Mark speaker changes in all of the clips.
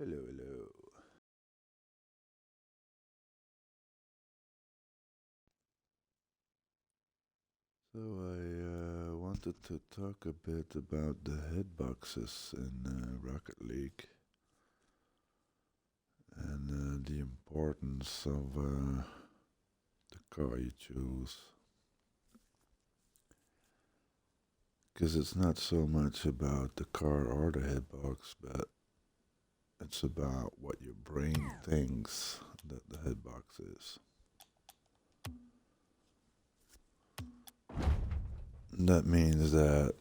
Speaker 1: Hello, hello. So I wanted to talk a bit about the hitboxes in Rocket League and the importance of the car you choose. Because it's not so much about the car or the hitbox, but it's about what your brain thinks that the hitbox is. That means that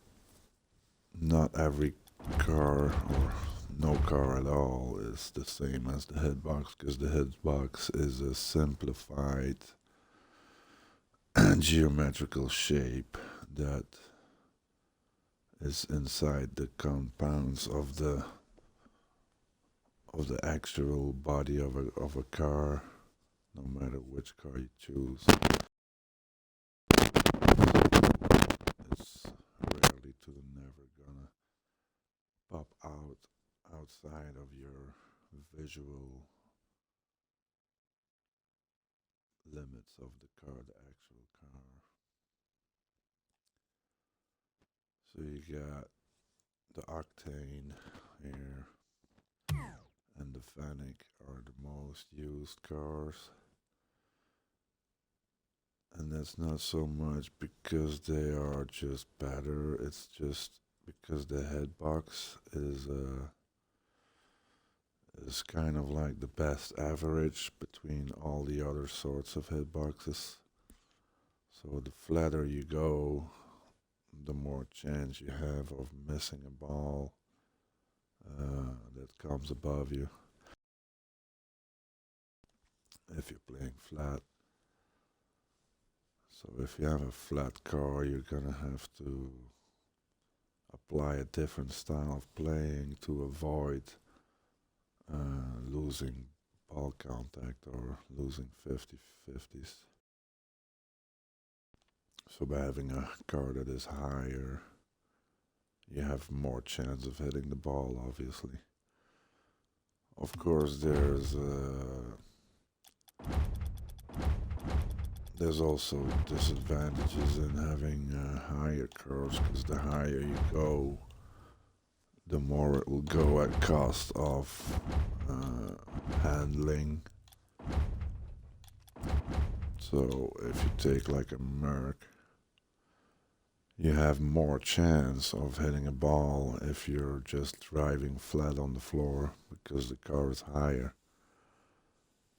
Speaker 1: not every car or no car at all is the same as the headbox because the headbox is a simplified geometrical shape that is inside the compounds of the actual body of a car, no matter which car you choose. It's rarely to never gonna pop out outside of your visual limits of the car, the actual car. So you got the Octane here and the Fennec are the most used cars. And that's not so much because they are just better, it's just because the headbox is kind of like the best average between all the other sorts of headboxes. So the flatter you go, the more chance you have of missing a ball that comes above you if you're playing flat. So if you have a flat car, you're gonna have to apply a different style of playing to avoid losing ball contact or losing 50-50s. So by having a car that is higher, you have more chance of hitting the ball, obviously. Of course, there's also disadvantages in having higher cars because the higher you go, the more it will go at cost of handling. So if you take like a Merc, you have more chance of hitting a ball if you're just driving flat on the floor because the car is higher.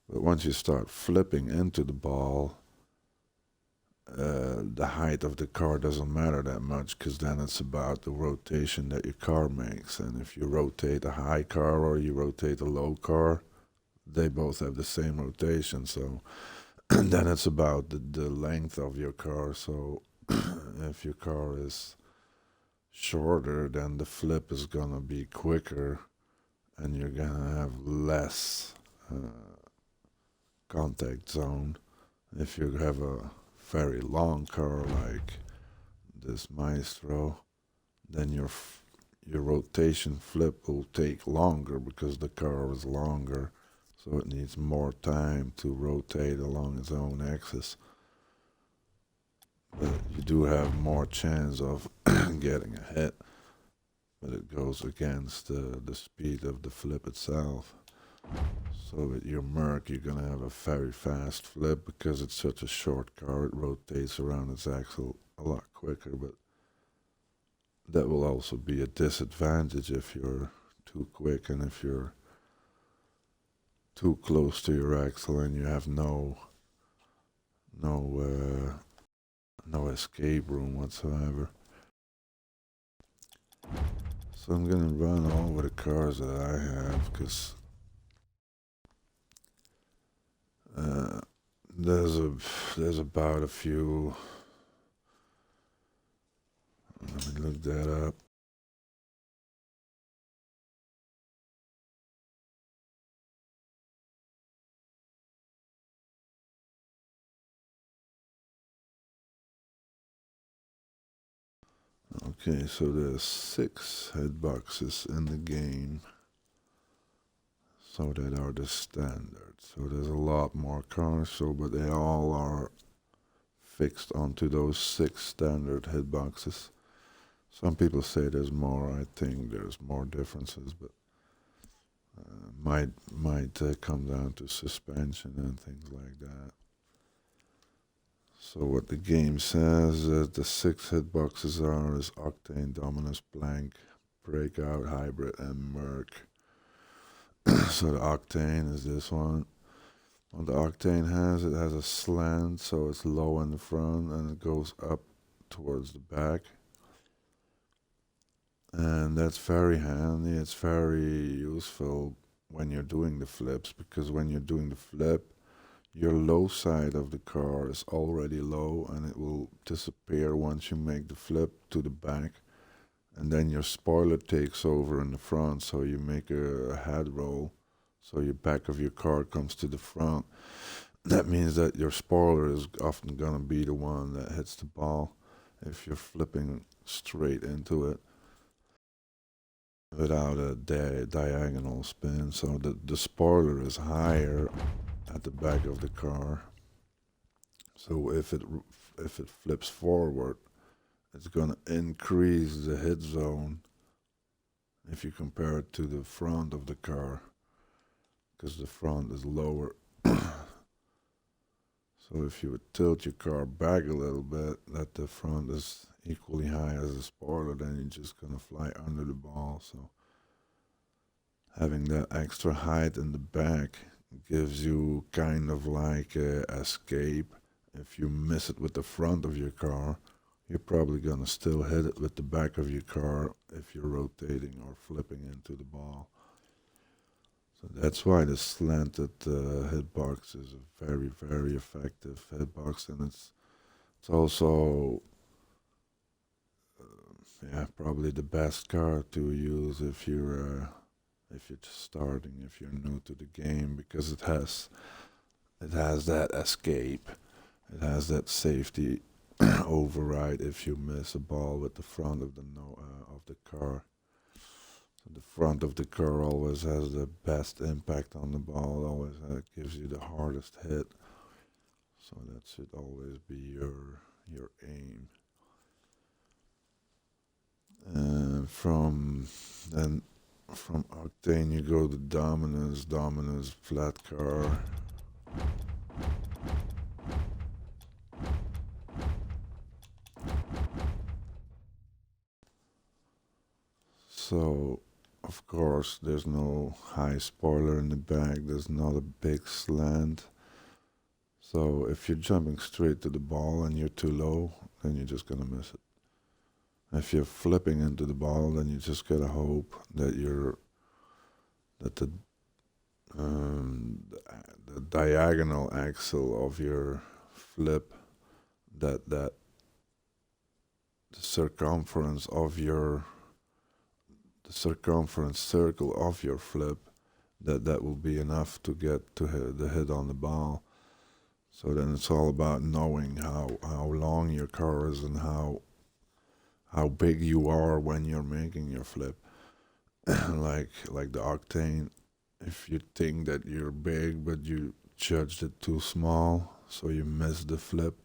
Speaker 1: But once you start flipping into the ball, the height of the car doesn't matter that much because then it's about the rotation that your car makes. And if you rotate a high car or you rotate a low car, they both have the same rotation. So then it's about the length of your car. So if your car is shorter, then the flip is gonna be quicker and you're gonna have less contact zone. If you have a very long car like this Maestro, then your rotation flip will take longer because the car is longer, so it needs more time to rotate along its own axis. But you do have more chance of getting a hit, but it goes against the speed of the flip itself. So with your Merc, you're gonna have a very fast flip because it's such a short car. It rotates around its axle a lot quicker, but that will also be a disadvantage if you're too quick and if you're too close to your axle and you have no no escape room whatsoever. So I'm gonna run over the cars that I have because uh, there's a there's about a few. Let me look that up. Okay, so there's 6 headboxes in the game. So that are the standard. So there's a lot more cars, so but they all are fixed onto those 6 standard hitboxes. Some people say there's more. I think there's more differences, but might come down to suspension and things like that. So what the game says that the 6 hitboxes are is Octane, Dominus, Blank, Breakout, Hybrid, and Merc. So the Octane is this one. What the Octane has, it has a slant, so it's low in the front and it goes up towards the back. And that's very handy. It's very useful when you're doing the flips, because when you're doing the flip, your low side of the car is already low and it will disappear once you make the flip to the back. And then your spoiler takes over in the front, so you make a head roll, so your back of your car comes to the front. That means that your spoiler is often gonna be the one that hits the ball if you're flipping straight into it without a diagonal spin. So the spoiler is higher at the back of the car. So if it flips forward, it's gonna increase the hit zone if you compare it to the front of the car, because the front is lower. So if you would tilt your car back a little bit, that the front is equally high as the spoiler, then you're just gonna fly under the ball. So having that extra height in the back gives you kind of like a escape. If you miss it with the front of your car, you're probably gonna still hit it with the back of your car if you're rotating or flipping into the ball. So that's why the slanted hitbox is a very, very effective hitbox, and it's also yeah, probably the best card to use if you're just starting, if you're new to the game, because it has that escape, it has that safety override if you miss a ball with the front of the of the car. So the front of the car always has the best impact on the ball, always gives you the hardest hit. So that should always be your aim. From then from Octane you go to Dominus, Dominus flat car. So of course there's no high spoiler in the back, there's not a big slant. So if you're jumping straight to the ball and you're too low, then you're just gonna miss it. If you're flipping into the ball, then you just gotta hope that the diagonal axle of your flip, that the circumference of the circumference circle of your flip, that will be enough to get to the hit on the ball. So then it's all about knowing how long your car is and how big you are when you're making your flip. like the Octane, if you think that you're big but you judged it too small, so you miss the flip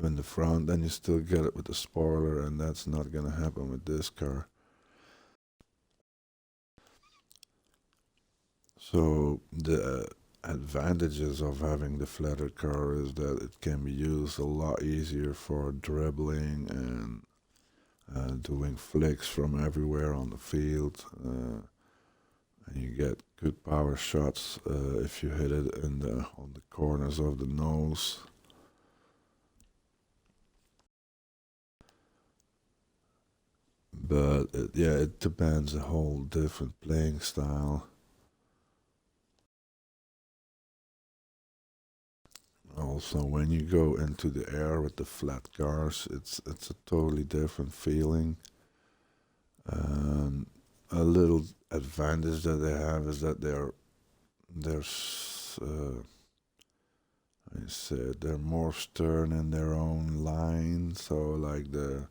Speaker 1: in the front, then you still get it with the spoiler, and that's not gonna happen with this car. So the advantages of having the flatter car is that it can be used a lot easier for dribbling and doing flicks from everywhere on the field. And you get good power shots if you hit it on the corners of the nose. But yeah, it depends, a whole different playing style. Also, when you go into the air with the flat cars, it's a totally different feeling. Um, a little advantage that they have is that I said they're more stern in their own line. So like the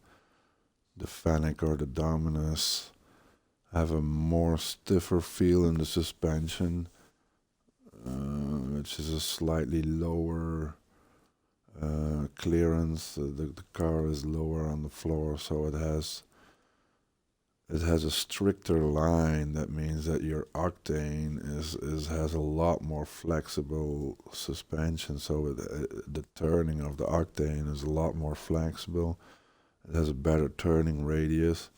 Speaker 1: Fennec or the Dominus have a more stiffer feel in the suspension, which is a slightly lower clearance. The car is lower on the floor, so it has a stricter line. That means that your octane has a lot more flexible suspension, so the turning of the octane is a lot more flexible. It has a better turning radius,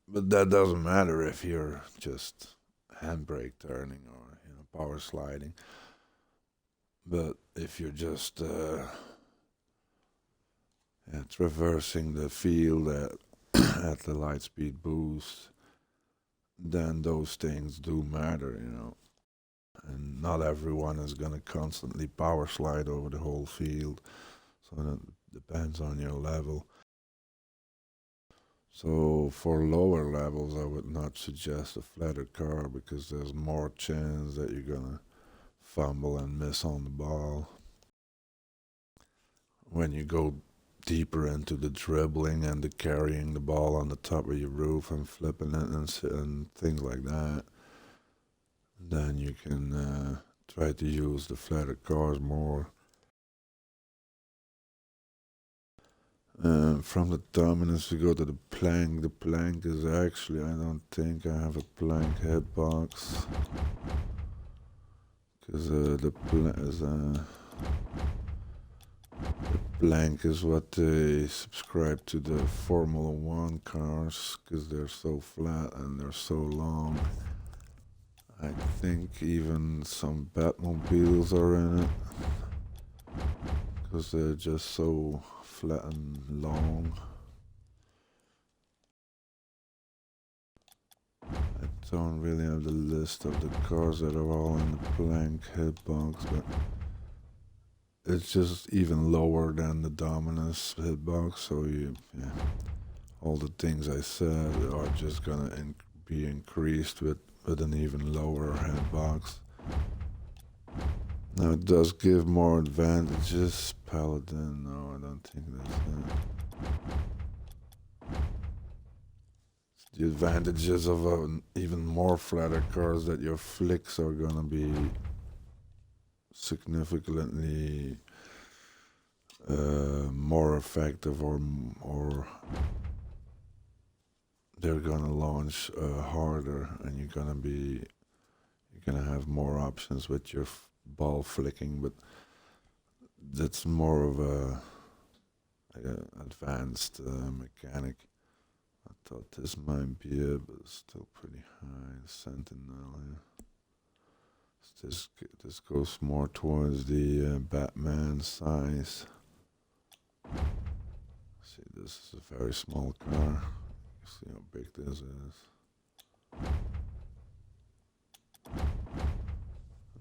Speaker 1: but that doesn't matter if you're just handbrake turning or power sliding. But if you're just traversing the field at the light speed boost, then those things do matter. And not everyone is gonna constantly power slide over the whole field, so that depends on your level. So for lower levels, I would not suggest a flatter car because there's more chance that you're gonna fumble and miss on the ball. When you go deeper into the dribbling and the carrying the ball on the top of your roof and flipping it and things like that, then you can try to use the flatter cars more. From the dominance we go to the plank. The plank is actually, I don't think I have a plank hitbox, because the plank is what they subscribe to the Formula One cars, because they're so flat and they're so long. I think even some Batmobiles are in it, because they're just so flat and long. I don't really have the list of the cars that are all in the plank hitbox, but it's just even lower than the Dominus hitbox, so all the things I said are just gonna be increased with an even lower hitbox. Now it does give more advantages. Paladin, no, I don't think that's it. The advantages of even more flatter cars, that your flicks are gonna be significantly more effective, or they're gonna launch harder, and you're gonna have more options with your ball flicking. But that's more of a advanced mechanic. I thought this might be it, but it's still pretty high. Sentinel, yeah. This goes more towards the Batman size. See, this is a very small car. See how big this is.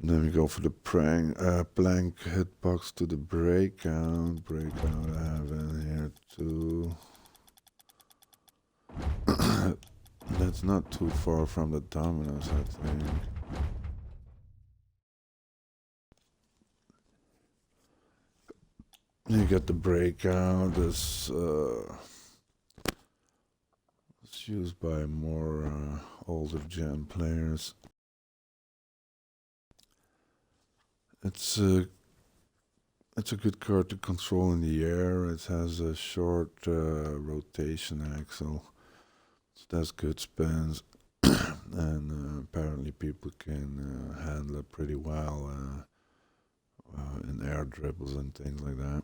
Speaker 1: And then we go for the plank hitbox to the breakout. Breakout I have in here too. That's not too far from the Dominus, I think. You get the breakout. It's used by more older gen players. It's a good card to control in the air. It has a short rotation axle. So that's good spins, and apparently people can handle it pretty well in air dribbles and things like that.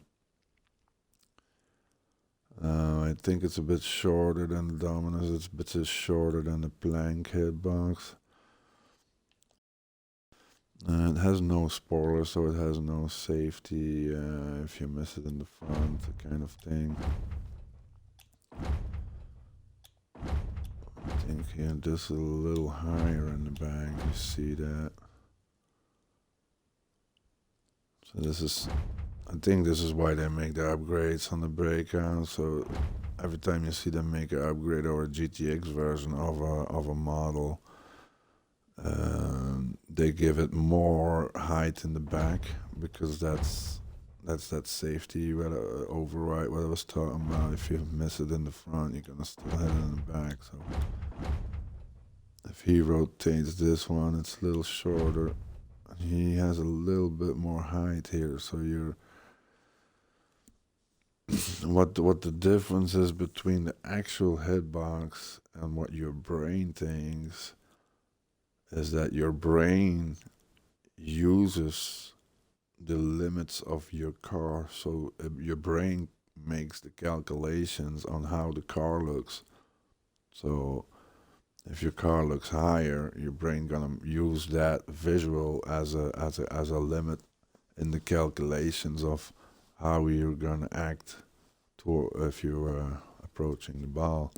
Speaker 1: I think it's a bit shorter than the Dominus. It's a bit shorter than the plank hitbox. It has no spoiler, so it has no safety if you miss it in the front, kind of thing. I think here this is a little higher in the back. You see that? So I think this is why they make the upgrades on the breakout. So every time you see them make an upgrade or a GTX version of a model, they give it more height in the back, because that's that safety override what I was talking about. If you miss it in the front, you're gonna still hit it in the back. So if he rotates this one, it's a little shorter, he has a little bit more height here, so you're what the difference is between the actual hitbox and what your brain thinks is that your brain uses the limits of your car. So your brain makes the calculations on how the car looks. So if your car looks higher, your brain gonna use that visual as a limit in the calculations of how you're gonna act to if you're approaching the ball.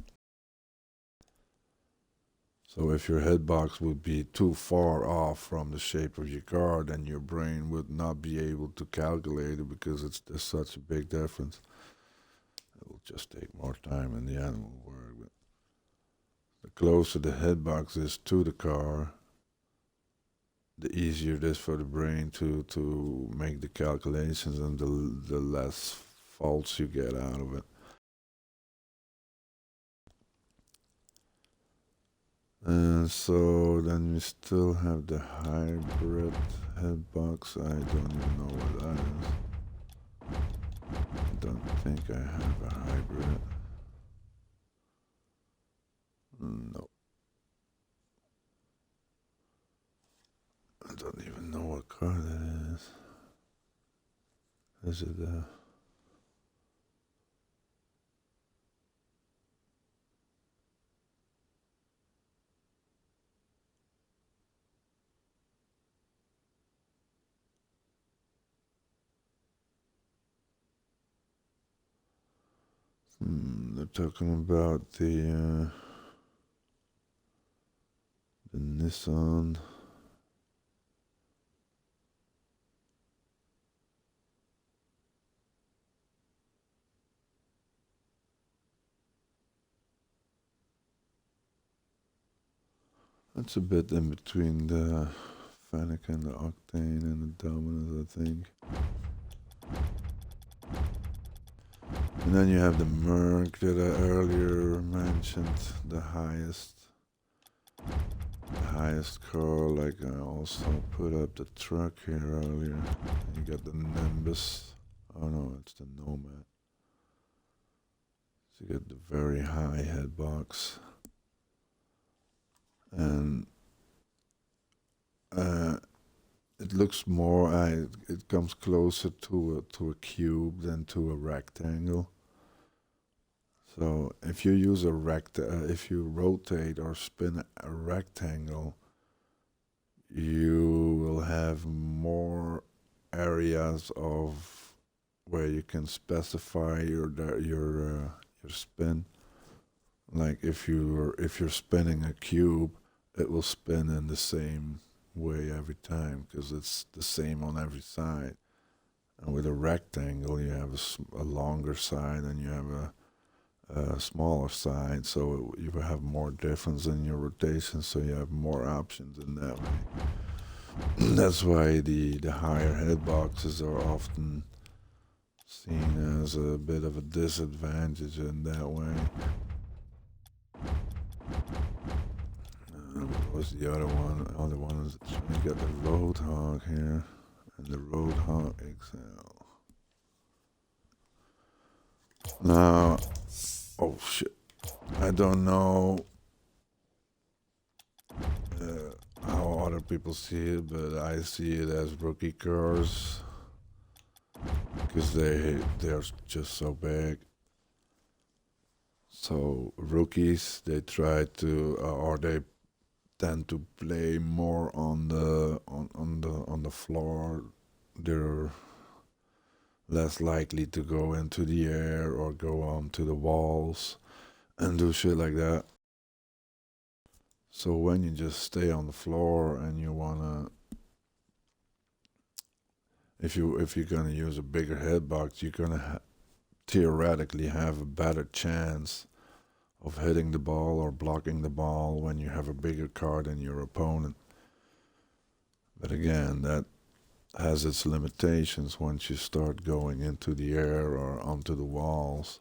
Speaker 1: So if your hitbox would be too far off from the shape of your car, then your brain would not be able to calculate it because there's such a big difference. It will just take more time in the end will work. But the closer the hitbox is to the car, the easier it is for the brain to make the calculations and the less faults you get out of it. And so then we still have the hybrid hitbox. I don't even know what that is. I don't think I have a hybrid. No. I don't even know what car that is. Is it they're talking about the Nissan. It's a bit in between the Fennec and the Octane and the Dominus, I think. And then you have the Merc that I earlier mentioned, the highest car. Like I also put up the truck here earlier. You got the Nimbus. Oh no, it's the Nomad. So you get the very high head box. And it looks more, it comes closer to a cube than to a rectangle. So if you use if you rotate or spin a rectangle, you will have more areas of where you can specify your spin. Like if you're spinning a cube, it will spin in the same way every time because it's the same on every side. And with a rectangle, you have a longer side and you have a smaller side, so you will have more difference in your rotation, so you have more options in that way. That's why the higher head boxes are often seen as a bit of a disadvantage in that way. What was the other one? The other one is you got the Roadhog here and the Roadhog XL. Now, oh shit, I don't know how other people see it, but I see it as rookie cars because they're just so big. So rookies, they try to or they tend to play more on the floor. They're less likely to go into the air or go onto the walls and do shit like that. So when you just stay on the floor and you wanna, if you're gonna use a bigger head box, you're gonna theoretically have a better chance of hitting the ball or blocking the ball when you have a bigger car than your opponent. But again, that has its limitations once you start going into the air or onto the walls.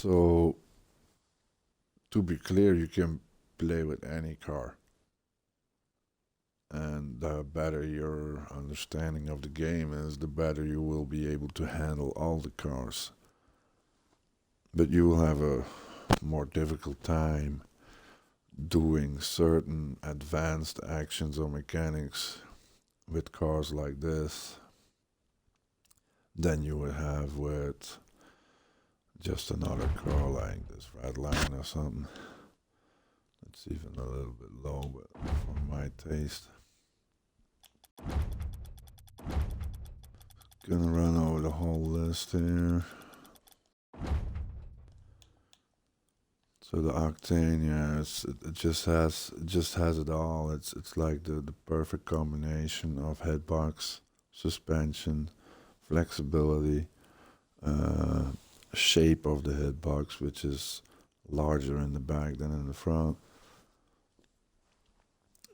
Speaker 1: So to be clear, you can play with any car, and the better your understanding of the game is, the better you will be able to handle all the cars. But you will have a more difficult time doing certain advanced actions or mechanics with cars like this than you would have with just another car like this red line or something. It's even a little bit low, but for my taste. Gonna run over the whole list here. So the octane, yeah, it just has it all. It's like the perfect combination of headbox, suspension, flexibility, uh, shape of the headbox, which is larger in the back than in the front.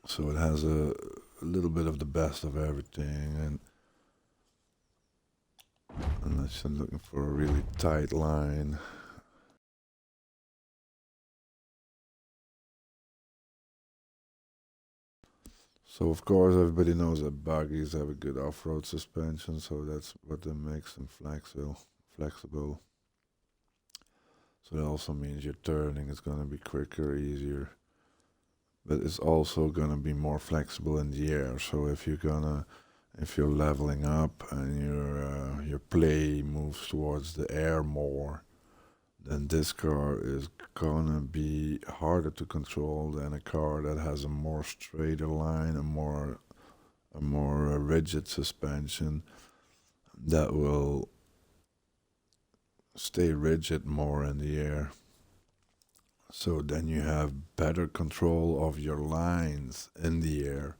Speaker 1: So it has a little bit of the best of everything, and unless you're looking for a really tight line. So of course everybody knows that buggies have a good off-road suspension, so that's what makes them flexible. So that also means your turning is gonna be quicker, easier, but it's also gonna be more flexible in the air. So if you're leveling up and your play moves towards the air more, then this car is gonna be harder to control than a car that has a more straighter line, a more rigid suspension that will stay rigid more in the air. So then you have better control of your lines in the air.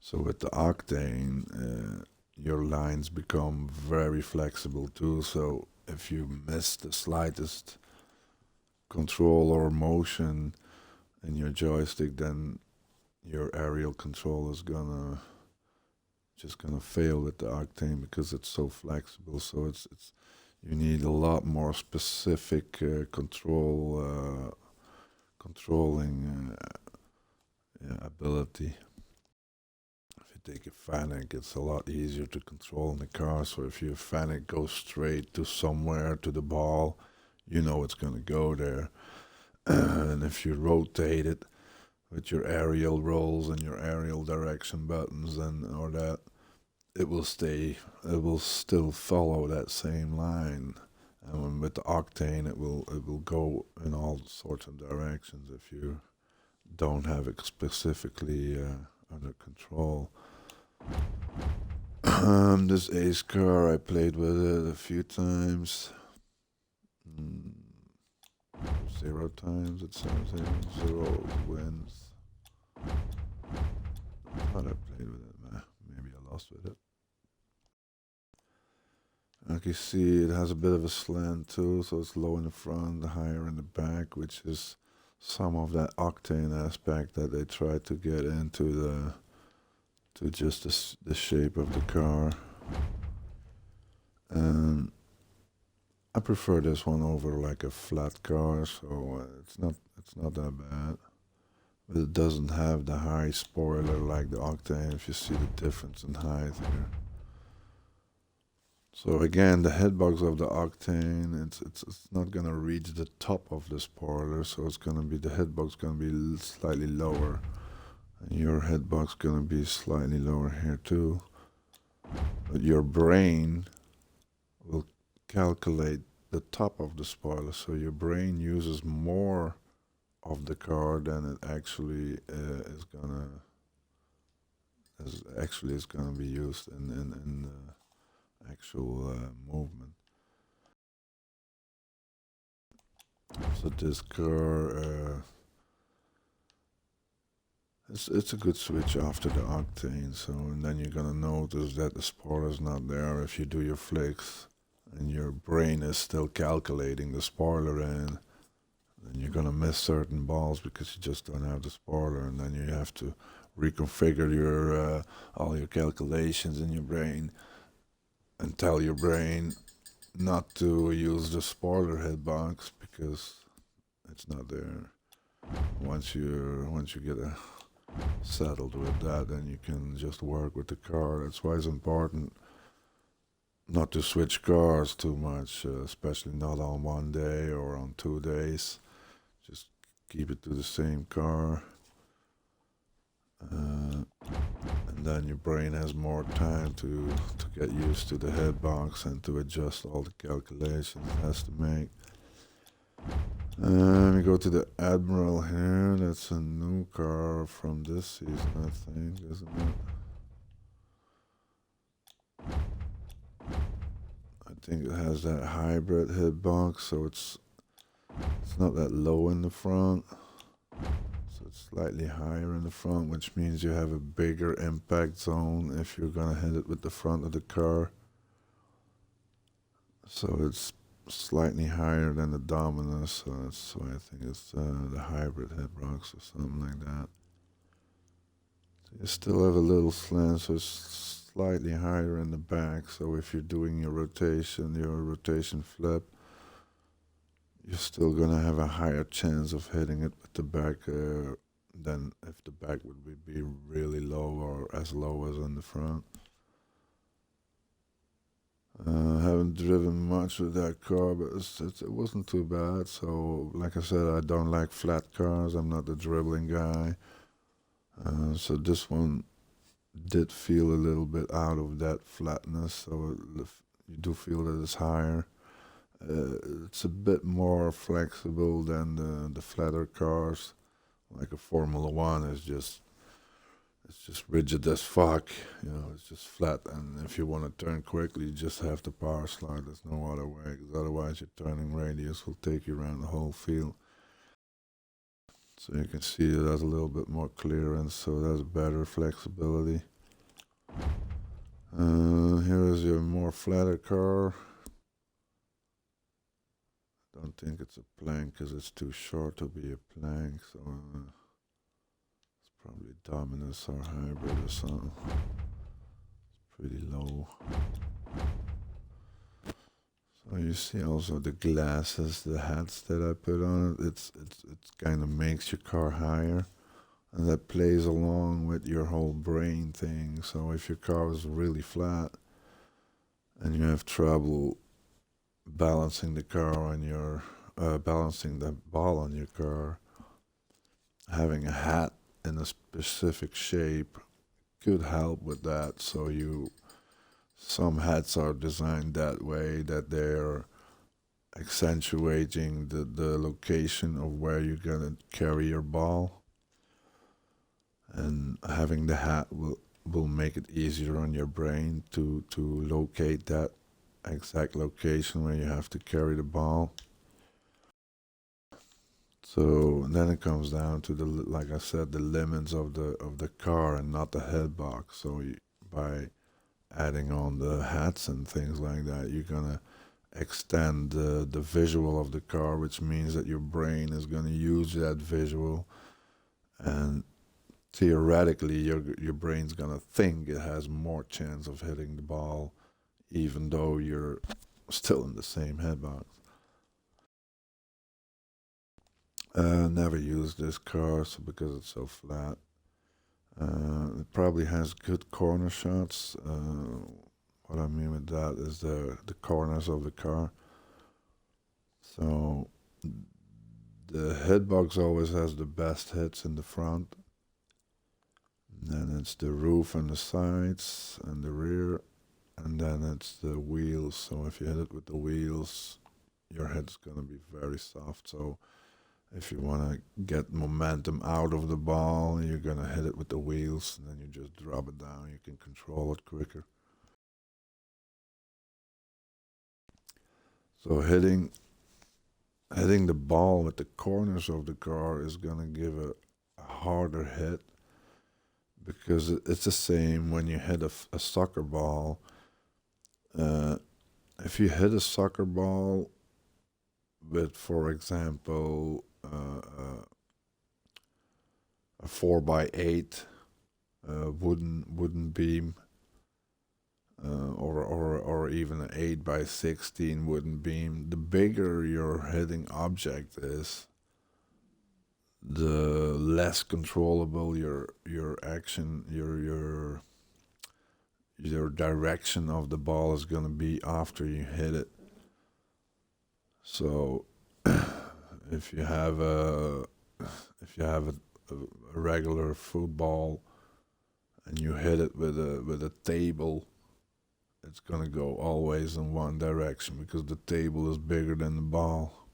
Speaker 1: So with the octane, your lines become very flexible too. So if you miss the slightest control or motion in your joystick, then your aerial control is gonna fail with the octane because it's so flexible. So it's you need a lot more specific controlling ability. If you take a Fennec, it's a lot easier to control in the car. So if your Fennec goes straight to somewhere to the ball, you know it's gonna go there. And if you rotate it with your aerial rolls and your aerial direction buttons it will still follow that same line. And with the octane, it will go in all sorts of directions if you don't have it specifically under control. This Ace car, I played with it a few times. 0 times, it says here. 0 wins. I thought I played with it, man. Maybe I lost with it. Like you see, it has a bit of a slant too, so it's low in the front, higher in the back, which is some of that octane aspect that they try to get into to just the shape of the car. And I prefer this one over like a flat car, so it's not that bad. But it doesn't have the high spoiler like the octane. If you see the difference in height here. So again, the headbox of the octane, it's not gonna reach the top of the spoiler, so it's gonna be the headbox gonna be slightly lower, and your headbox gonna be slightly lower here too. But your brain will calculate the top of the spoiler, so your brain uses more of the car than it actually is gonna be used in the actual movement. So this car, it's a good switch after the octane. So and then you're gonna notice that the spoiler's not there if you do your flicks, and your brain is still calculating the spoiler in. Then you're gonna miss certain balls because you just don't have the spoiler, and then you have to reconfigure your all your calculations in your brain and tell your brain not to use the spoiler headbox because it's not there. Once you get settled with that, then you can just work with the car. That's why it's important not to switch cars too much, especially not on one day or on 2 days. Just keep it to the same car. And then your brain has more time to get used to the hitbox and to adjust all the calculations it has to make. We go to the Admiral here. That's a new car from this season, I think, isn't it? I think it has that hybrid hitbox, so it's not that low in the front. So it's slightly higher in the front, which means you have a bigger impact zone if you're gonna hit it with the front of the car. So it's slightly higher than the Dominus, so that's why I think it's the hybrid hitbox or something like that. So you still have a little slant, so it's slightly higher in the back. So if you're doing your rotation flip, you're still gonna have a higher chance of hitting it with the back than if the back would be really low or as low as in the front. Haven't driven much with that car, but it wasn't too bad. So, like I said, I don't like flat cars. I'm not the dribbling guy. So this one did feel a little bit out of that flatness. So you do feel that it's higher. It's a bit more flexible than the flatter cars. Like a Formula One is it's just rigid as fuck, it's just flat. And if you want to turn quickly, you just have to power slide. There's no other way, because otherwise your turning radius will take you around the whole field. So you can see it has a little bit more clearance, so it has better flexibility. Here is your more flatter car. Don't think it's a plank because it's too short to be a plank, so it's probably Dominus or hybrid or something. It's pretty low. So you see also the glasses, the hats that I put on it. It's kind of makes your car higher, and that plays along with your whole brain thing. So if your car is really flat and you have trouble balancing the car on your balancing the ball on your car, having a hat in a specific shape could help with that. So some hats are designed that way, that they're accentuating the location of where you're gonna carry your ball, and having the hat will make it easier on your brain to locate that exact location where you have to carry the ball. So then it comes down to like I said, the limits of the car and not the headbox. So by adding on the hats and things like that, you're gonna extend the visual of the car, which means that your brain is gonna use that visual, and theoretically your brain's gonna think it has more chance of hitting the ball even though you're still in the same headbox. Never used this car because it's so flat. It probably has good corner shots. What I mean with that is the corners of the car. So the headbox always has the best hits in the front. And then it's the roof and the sides and the rear, and then it's the wheels. So if you hit it with the wheels, your head's gonna be very soft. So if you want to get momentum out of the ball, you're gonna hit it with the wheels, and then you just drop it down. You can control it quicker. So hitting the ball with the corners of the car is gonna give a harder hit, because it's the same when you hit a soccer ball. If you hit a soccer ball with, for example, a 4x8 wooden beam, or even an 8x16 wooden beam, the bigger your hitting object is, the less controllable your action, your direction of the ball is gonna be after you hit it. So if you have a if you have a regular football and you hit it with a table, it's gonna go always in one direction because the table is bigger than the ball.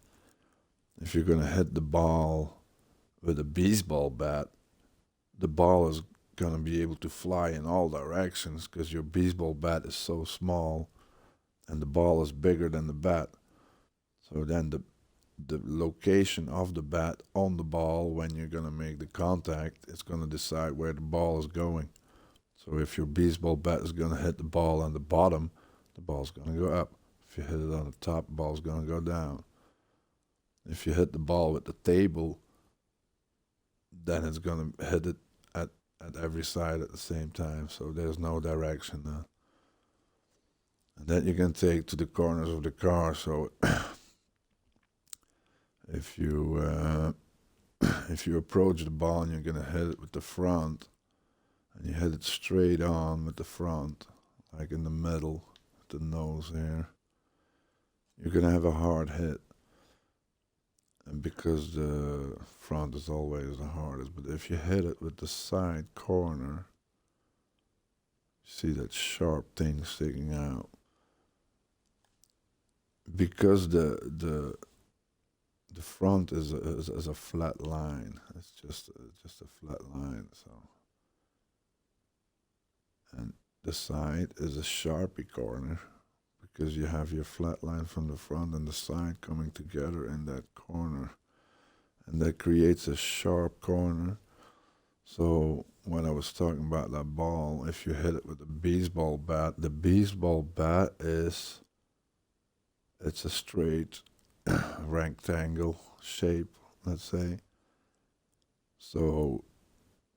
Speaker 1: If you're gonna hit the ball with a baseball bat, the ball is gonna be able to fly in all directions because your baseball bat is so small and the ball is bigger than the bat. So then the location of the bat on the ball when you're gonna make the contact, it's gonna decide where the ball is going. So if your baseball bat is gonna hit the ball on the bottom, the ball's gonna go up. If you hit it on the top, the ball's gonna go down. If you hit the ball with the table, then it's gonna hit it at every side at the same time. So there's no direction now. And then you can take to the corners of the car. So if you if you approach the ball and you're gonna hit it with the front, and you hit it straight on with the front, like in the middle, the nose here, you're gonna have a hard hit. And because the front is always the hardest, but if you hit it with the side corner, you see that sharp thing sticking out. Because the front is a flat line. It's just a flat line. So, and the side is a sharpie corner because you have your flat line from the front and the side coming together in that corner, and that creates a sharp corner. So when I was talking about that ball, if you hit it with a baseball bat, the baseball bat it's a straight rectangle shape, let's say. So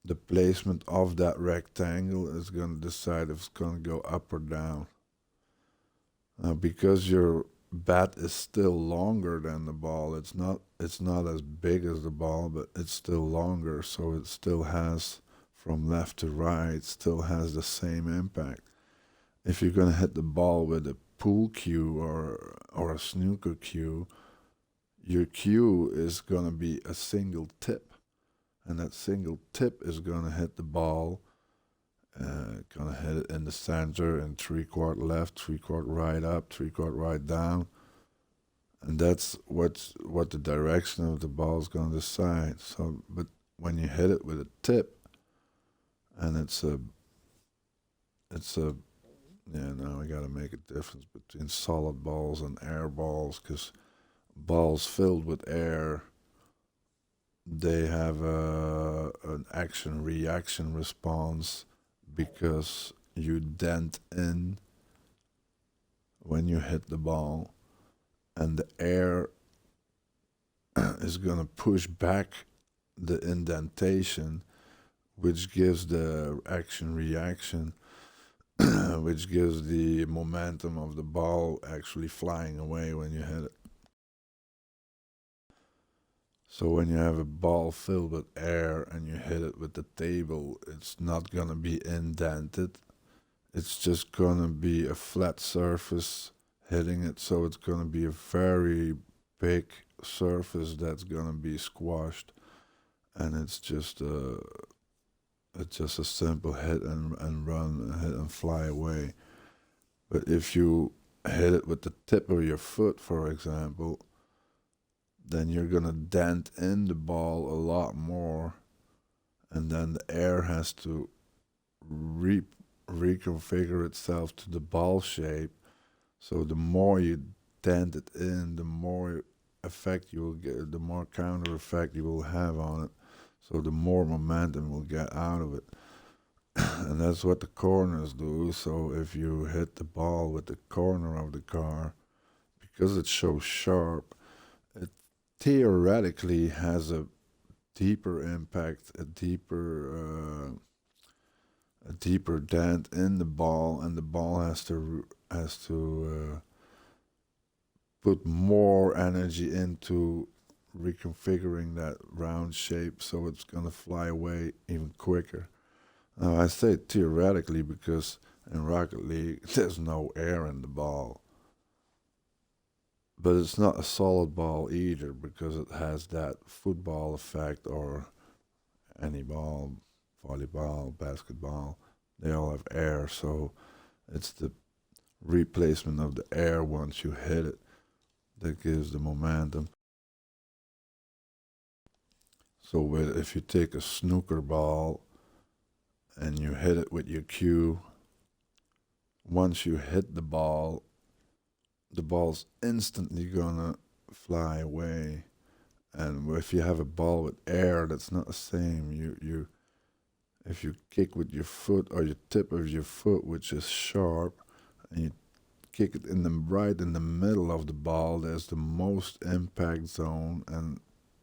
Speaker 1: the placement of that rectangle is going to decide if it's going to go up or down. Now, because your bat is still longer than the ball, it's not as big as the ball, but it's still longer, so it still has from left to right, still has the same impact. If you're going to hit the ball with a pool cue or a snooker cue, your cue is going to be a single tip, and that single tip is going to hit the ball, going to hit it in the center and 3/4 left, 3/4 right up, 3/4 right down, and that's what the direction of the ball is going to decide. So, but when you hit it with a tip, and it's a yeah, now we got to make a difference between solid balls and air balls, because balls filled with air, they have an action reaction response because you dent in when you hit the ball, and the air is going to push back the indentation, which gives the action reaction, which gives the momentum of the ball actually flying away when you hit it. So when you have a ball filled with air and you hit it with the table, it's not gonna be indented. It's just gonna be a flat surface hitting it. So it's gonna be a very big surface that's gonna be squashed, and it's just a simple hit and run, hit and fly away. But if you hit it with the tip of your foot, for example, then you're gonna dent in the ball a lot more, and then the air has to reconfigure itself to the ball shape. So the more you dent it in, the more effect you will get, the more counter effect you will have on it. So the more momentum will get out of it. And that's what the corners do. So if you hit the ball with the corner of the car, because it's so sharp, it theoretically has a deeper impact, a deeper dent in the ball, and the ball has to put more energy into reconfiguring that round shape so it's gonna fly away even quicker. Now I say theoretically because in Rocket League there's no air in the ball, but it's not a solid ball either because it has that football effect or any ball, volleyball, basketball. They all have air, so it's the replacement of the air once you hit it that gives the momentum. So if you take a snooker ball and you hit it with your cue, once you hit the ball's instantly gonna fly away. And if you have a ball with air, that's not the same. You if you kick with your foot or your tip of your foot, which is sharp, and you kick it right in the middle of the ball, there's the most impact zone, and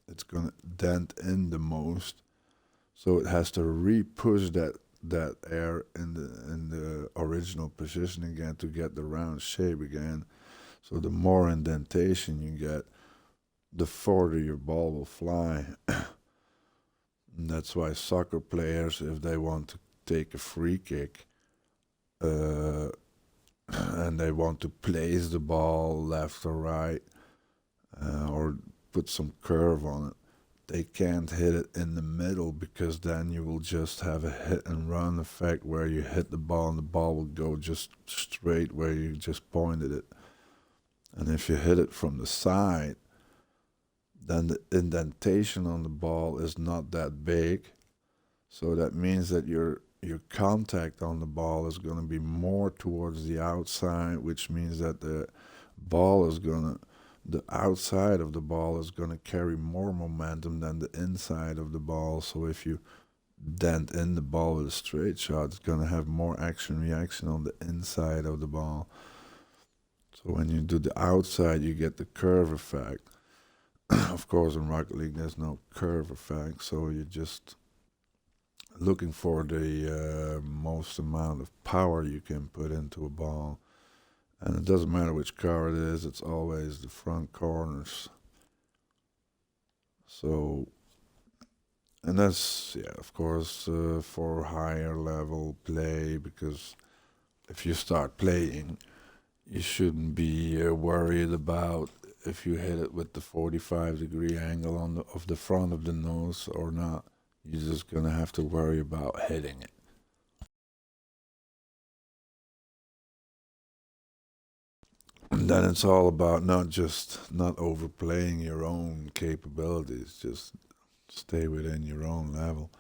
Speaker 1: it's gonna dent in the most. So it has to re-push that air in the original position again to get the round shape again. So the more indentation you get, the farther your ball will fly. And that's why soccer players, if they want to take a free kick, uh, and they want to place the ball left or right, or put some curve on it, they can't hit it in the middle because then you will just have a hit and run effect where you hit the ball and the ball will go just straight where you just pointed it. And if you hit it from the side, then the indentation on the ball is not that big. So that means that your contact on the ball is going to be more towards the outside, which means that the outside of the ball is going to carry more momentum than the inside of the ball. So if you dent in the ball with a straight shot, it's going to have more action reaction on the inside of the ball. So when you do the outside, you get the curve effect. Of course, in Rocket League, there's no curve effect, so you're just looking for the most amount of power you can put into a ball. And it doesn't matter which car it is, it's always the front corners. So, and that's, yeah, of course, for higher level play, because if you start playing, you shouldn't be worried about if you hit it with the 45-degree angle of the front of the nose or not. You're just gonna have to worry about hitting it. And then it's all about not overplaying your own capabilities, just stay within your own level.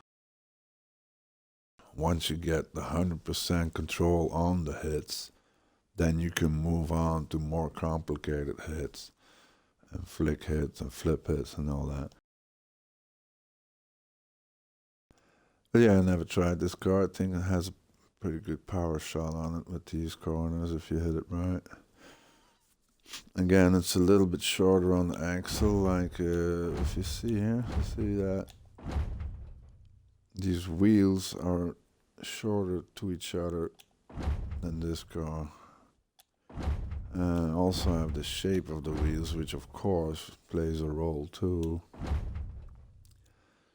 Speaker 1: Once you get the 100% control on the hits, then you can move on to more complicated hits and flick hits and flip hits and all that. But yeah, I never tried this car. I think it has a pretty good power shot on it with these corners if you hit it right. Again, it's a little bit shorter on the axle, like if you see here, you see that these wheels are shorter to each other than this car. Also have the shape of the wheels, which of course plays a role too.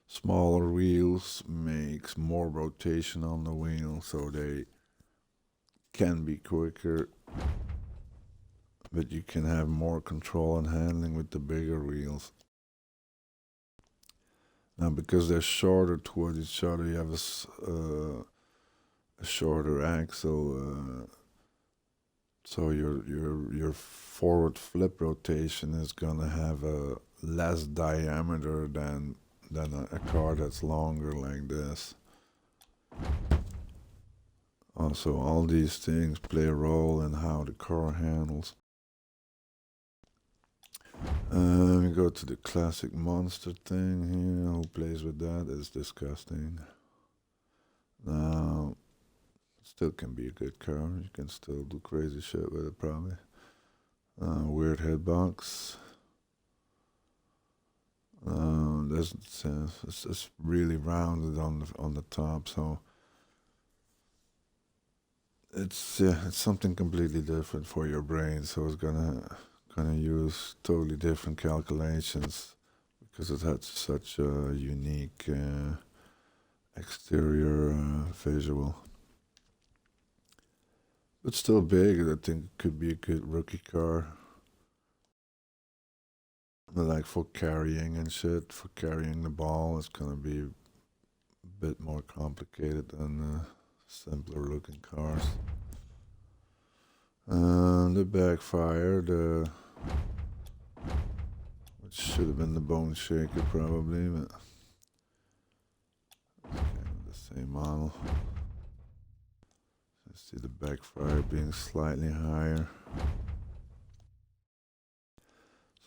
Speaker 1: Smaller wheels makes more rotation on the wheel, so they can be quicker, but you can have more control and handling with the bigger wheels. Now, because they're shorter towards each other, you have a shorter axle, so your forward flip rotation is gonna have a less diameter than a car that's longer like this. Also, all these things play a role in how the car handles. We go to the classic monster thing here. Who plays with that? It's disgusting. Now, still can be a good car. You can still do crazy shit with it, probably. Weird hitbox. It's really rounded on the top, so it's something completely different for your brain. So it's gonna use totally different calculations because it had such a unique exterior visual. But still big. I think it could be a good rookie car. But like for carrying and shit, for carrying the ball, it's gonna be a bit more complicated than simpler looking cars. The backfire, which should have been the bone shaker probably, but it's kind of the same model. I see the backfire being slightly higher.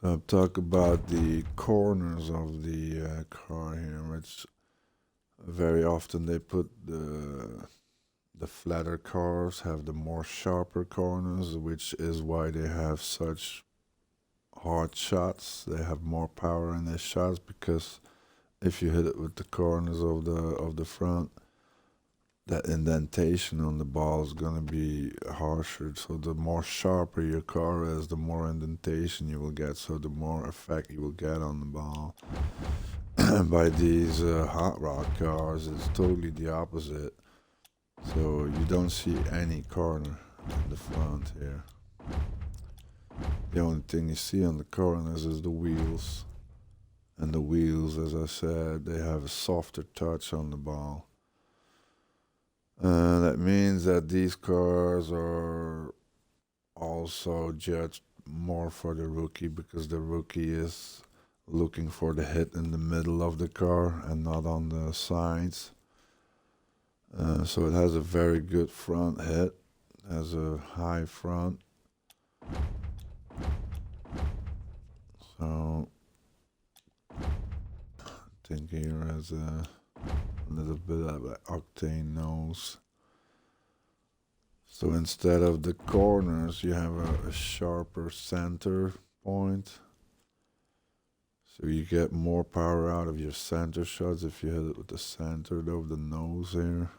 Speaker 1: So I'll talk about the corners of the car here, which very often they put the flatter cars have the more sharper corners, which is why they have such hard shots. They have more power in their shots because if you hit it with the corners of the front, that indentation on the ball is gonna be harsher. So the more sharper your car is, the more indentation you will get. So the more effect you will get on the ball. By these hot rod cars, it's totally the opposite. So you don't see any corner in the front here. The only thing you see on the corners is the wheels. And the wheels, as I said, they have a softer touch on the ball. That means that these cars are also judged more for the rookie because the rookie is looking for the hit in the middle of the car and not on the sides. So it has a very good front hit, has a high front. So I think here has a little bit of an octane nose. So instead of the corners, you have a sharper center point. So you get more power out of your center shots if you hit it with the center of the nose here.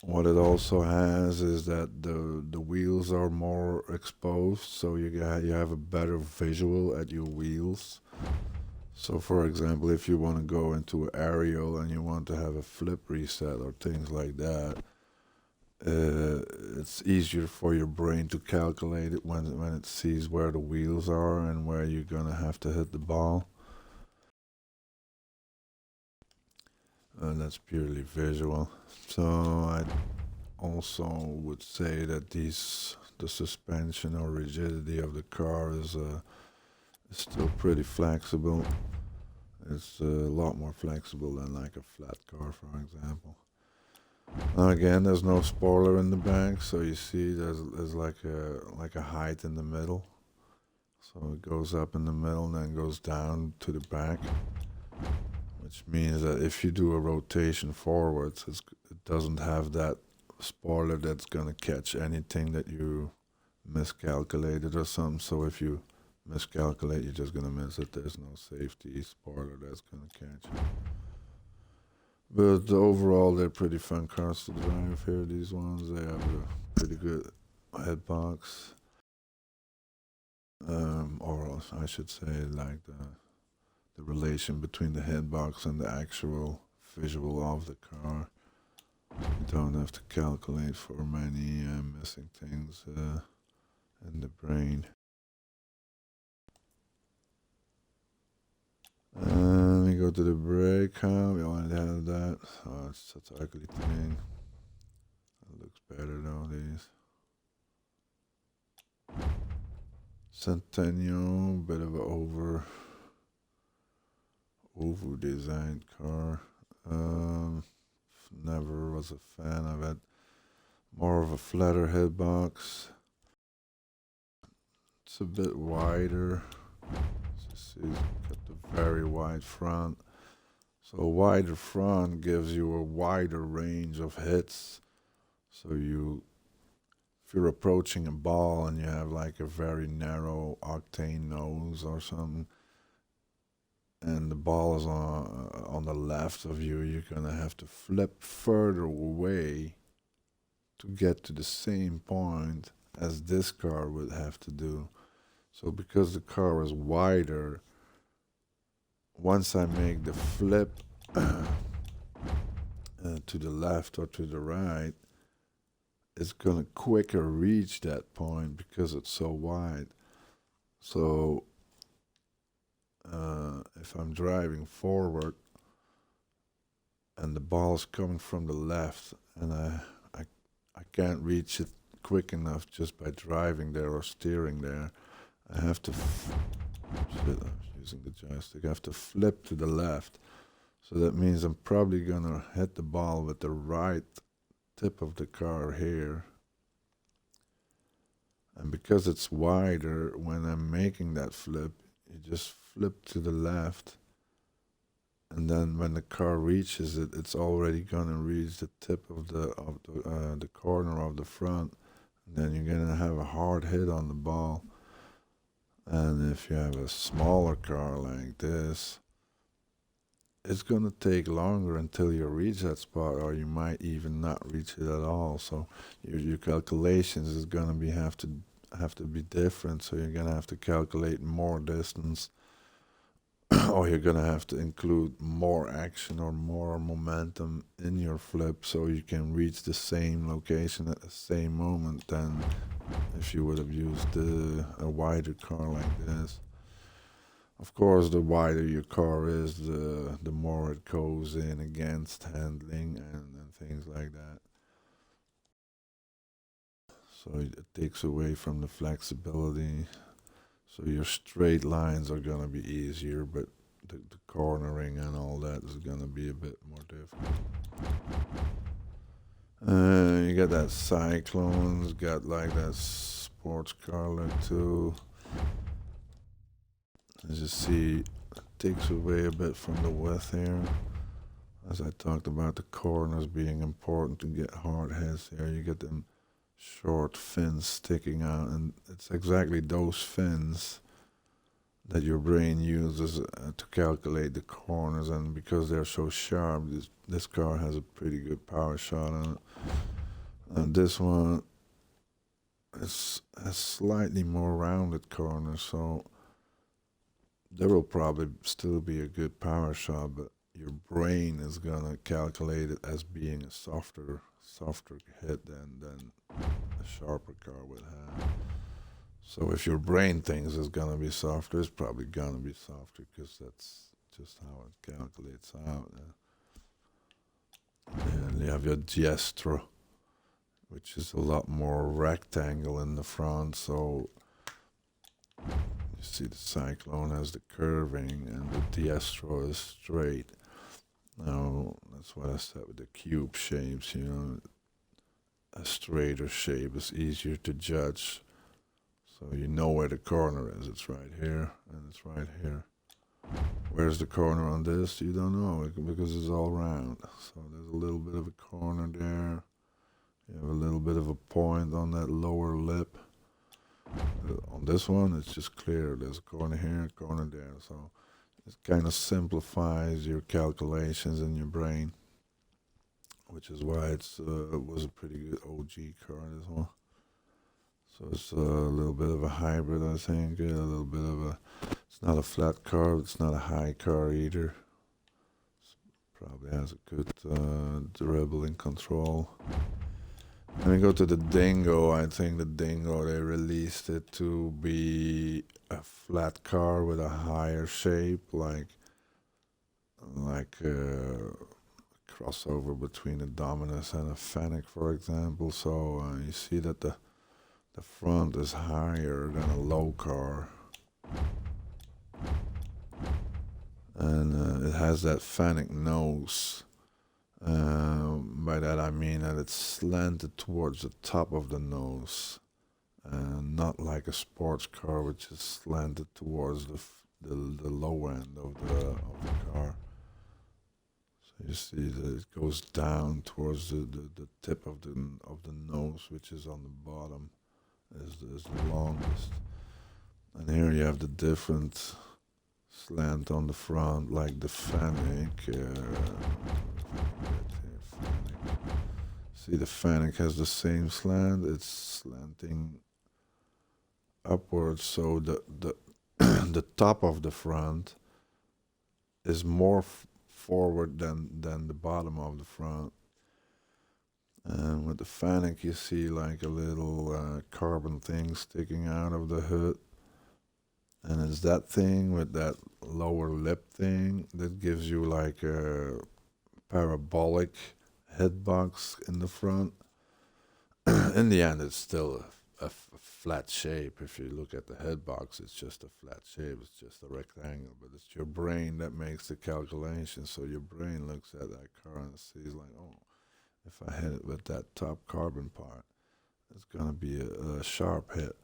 Speaker 1: What it also has is that the wheels are more exposed, so you have a better visual at your wheels. So for example, if you want to go into an aerial and you want to have a flip reset or things like that, it's easier for your brain to calculate it when it sees where the wheels are and where you're gonna have to hit the ball. That's purely visual. So I also would say that the suspension or rigidity of the car is still pretty flexible. It's a lot more flexible than like a flat car, for example. Now again, there's no spoiler in the back, so you see there's like a height in the middle. So it goes up in the middle and then goes down to the back, which means that if you do a rotation forwards, it doesn't have that spoiler that's gonna catch anything that you miscalculated or something. So if you miscalculate, you're just gonna miss it. There's no safety spoiler that's gonna catch it. But overall, they're pretty fun cars to drive here. These ones, they have a pretty good headbox. Or I should say, like the relation between the headbox and the actual visual of the car. You don't have to calculate for many missing things in the brain. We go to the brake cam. We already have that. Oh, it's such an ugly thing. It looks better nowadays. Centennial, bit of an over designed car. Never was a fan of it. More of a flatter headbox. It's a bit wider. See, it's got the very wide front. So a wider front gives you a wider range of hits. So if you're approaching a ball and you have like a very narrow octane nose or something, and the ball is on the left of you, you're gonna have to flip further away to get to the same point as this car would have to do. So because the car is wider, once I make the flip to the left or to the right, it's gonna quicker reach that point because it's so wide. So if I'm driving forward and the ball's coming from the left and I can't reach it quick enough just by driving there or steering there, I have to shit, I'm using the joystick. I have to flip to the left. So that means I'm probably gonna hit the ball with the right tip of the car here. And because it's wider, when I'm making that flip, you just flip to the left. And then when the car reaches it, it's already gonna reach the tip of the corner of the front. And then you're gonna have a hard hit on the ball. And if you have a smaller car like this, it's gonna take longer until you reach that spot, or you might even not reach it at all. So your calculations is gonna have to be different. So you're gonna have to calculate more distance, or you're gonna have to include more action or more momentum in your flip, so you can reach the same location at the same moment than if you would have used a wider car like this. Of course, the wider your car is, the more it goes in against handling and things like that. So it takes away from the flexibility. So your straight lines are gonna be easier, but the cornering and all that is gonna be a bit more difficult. You got that Cyclone's got like that sports car look too. As you see, it takes away a bit from the width here. As I talked about the corners being important to get hard hits here, you get them short fins sticking out, and it's exactly those fins that your brain uses to calculate the corners, and because they're so sharp, this car has a pretty good power shot on it. And this one has slightly more rounded corners, so there will probably still be a good power shot, but your brain is gonna calculate it as being a softer hit than a sharper car would have. So if your brain thinks it's gonna be softer, it's probably gonna be softer because that's just how it calculates out. And you have your diestro, which is a lot more rectangle in the front. So you see the Cyclone has the curving and the diestro is straight. Now that's what I said with the cube shapes. A straighter shape is easier to judge. So you know where the corner is. It's right here, and it's right here. Where's the corner on this? You don't know because it's all round. So there's a little bit of a corner there. You have a little bit of a point on that lower lip. On this one, it's just clear. There's a corner here, a corner there. So it kind of simplifies your calculations in your brain, which is why it was a pretty good OG car, this one. So it's a little bit of a hybrid, I think. A little bit of it's not a flat car, but it's not a high car either. Probably has a good dribbling control. Then we go to the Dingo. I think the Dingo, they released it to be a flat car with a higher shape, like a crossover between a Dominus and a Fennec, for example. So you see that the front is higher than a low car, and it has that Fennec nose. By that I mean that it's slanted towards the top of the nose, and not like a sports car, which is slanted towards the low end of the car. So you see that it goes down towards the tip of the nose, which is on the bottom. Is the longest, and here you have the different slant on the front, like the Fennec. See, the Fennec has the same slant. It's slanting upwards, so the the top of the front is more forward than the bottom of the front. And with the Fennec, you see like a little carbon thing sticking out of the hood. And it's that thing with that lower lip thing that gives you like a parabolic hitbox in the front. In the end, it's still a flat shape. If you look at the hitbox, it's just a flat shape. It's just a rectangle. But it's your brain that makes the calculation. So your brain looks at that car and sees like, oh, if I hit it with that top carbon part, it's gonna be a sharp hit.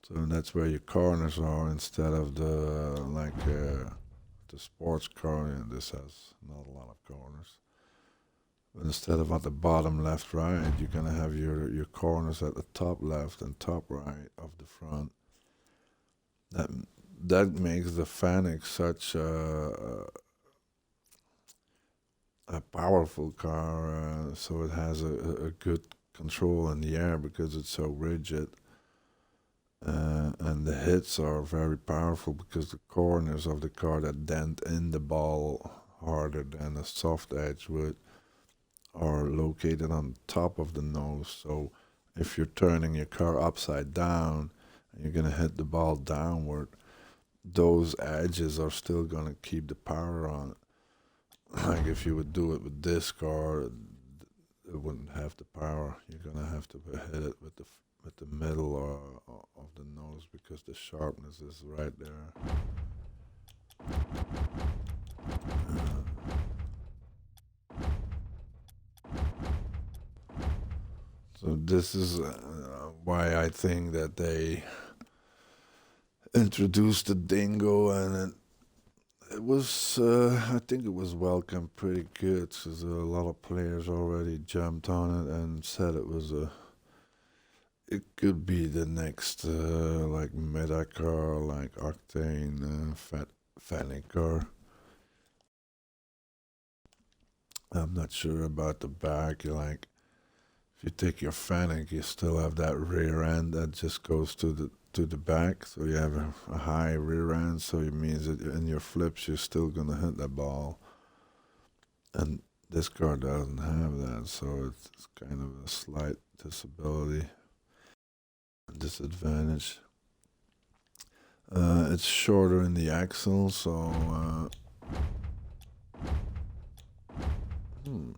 Speaker 1: So that's where your corners are instead of the sports car. And this has not a lot of corners. But instead of at the bottom left right, you're gonna have your corners at the top left and top right of the front. That that makes the Fennec such a powerful car. So it has a good control in the air because it's so rigid. And the hits are very powerful because the corners of the car that dent in the ball harder than a soft edge would are located on top of the nose. So if you're turning your car upside down and you're gonna hit the ball downward, those edges are still gonna keep the power on it. Like if you would do it with this car, it wouldn't have the power. You're gonna have to hit it with the middle of the nose because the sharpness is right there. So this is why I think that they introduced the dingo, and it was I think it was welcomed pretty good because a lot of players already jumped on it and said it could be the next like meta car, like Octane Fennec car. I'm not sure about the back. Like if you take your Fennec, you still have that rear end that just goes to the back, so you have a high rear end. So it means that in your flips, you're still gonna hit that ball, and this car doesn't have that, so it's kind of a slight disadvantage. It's shorter in the axle, so hmm,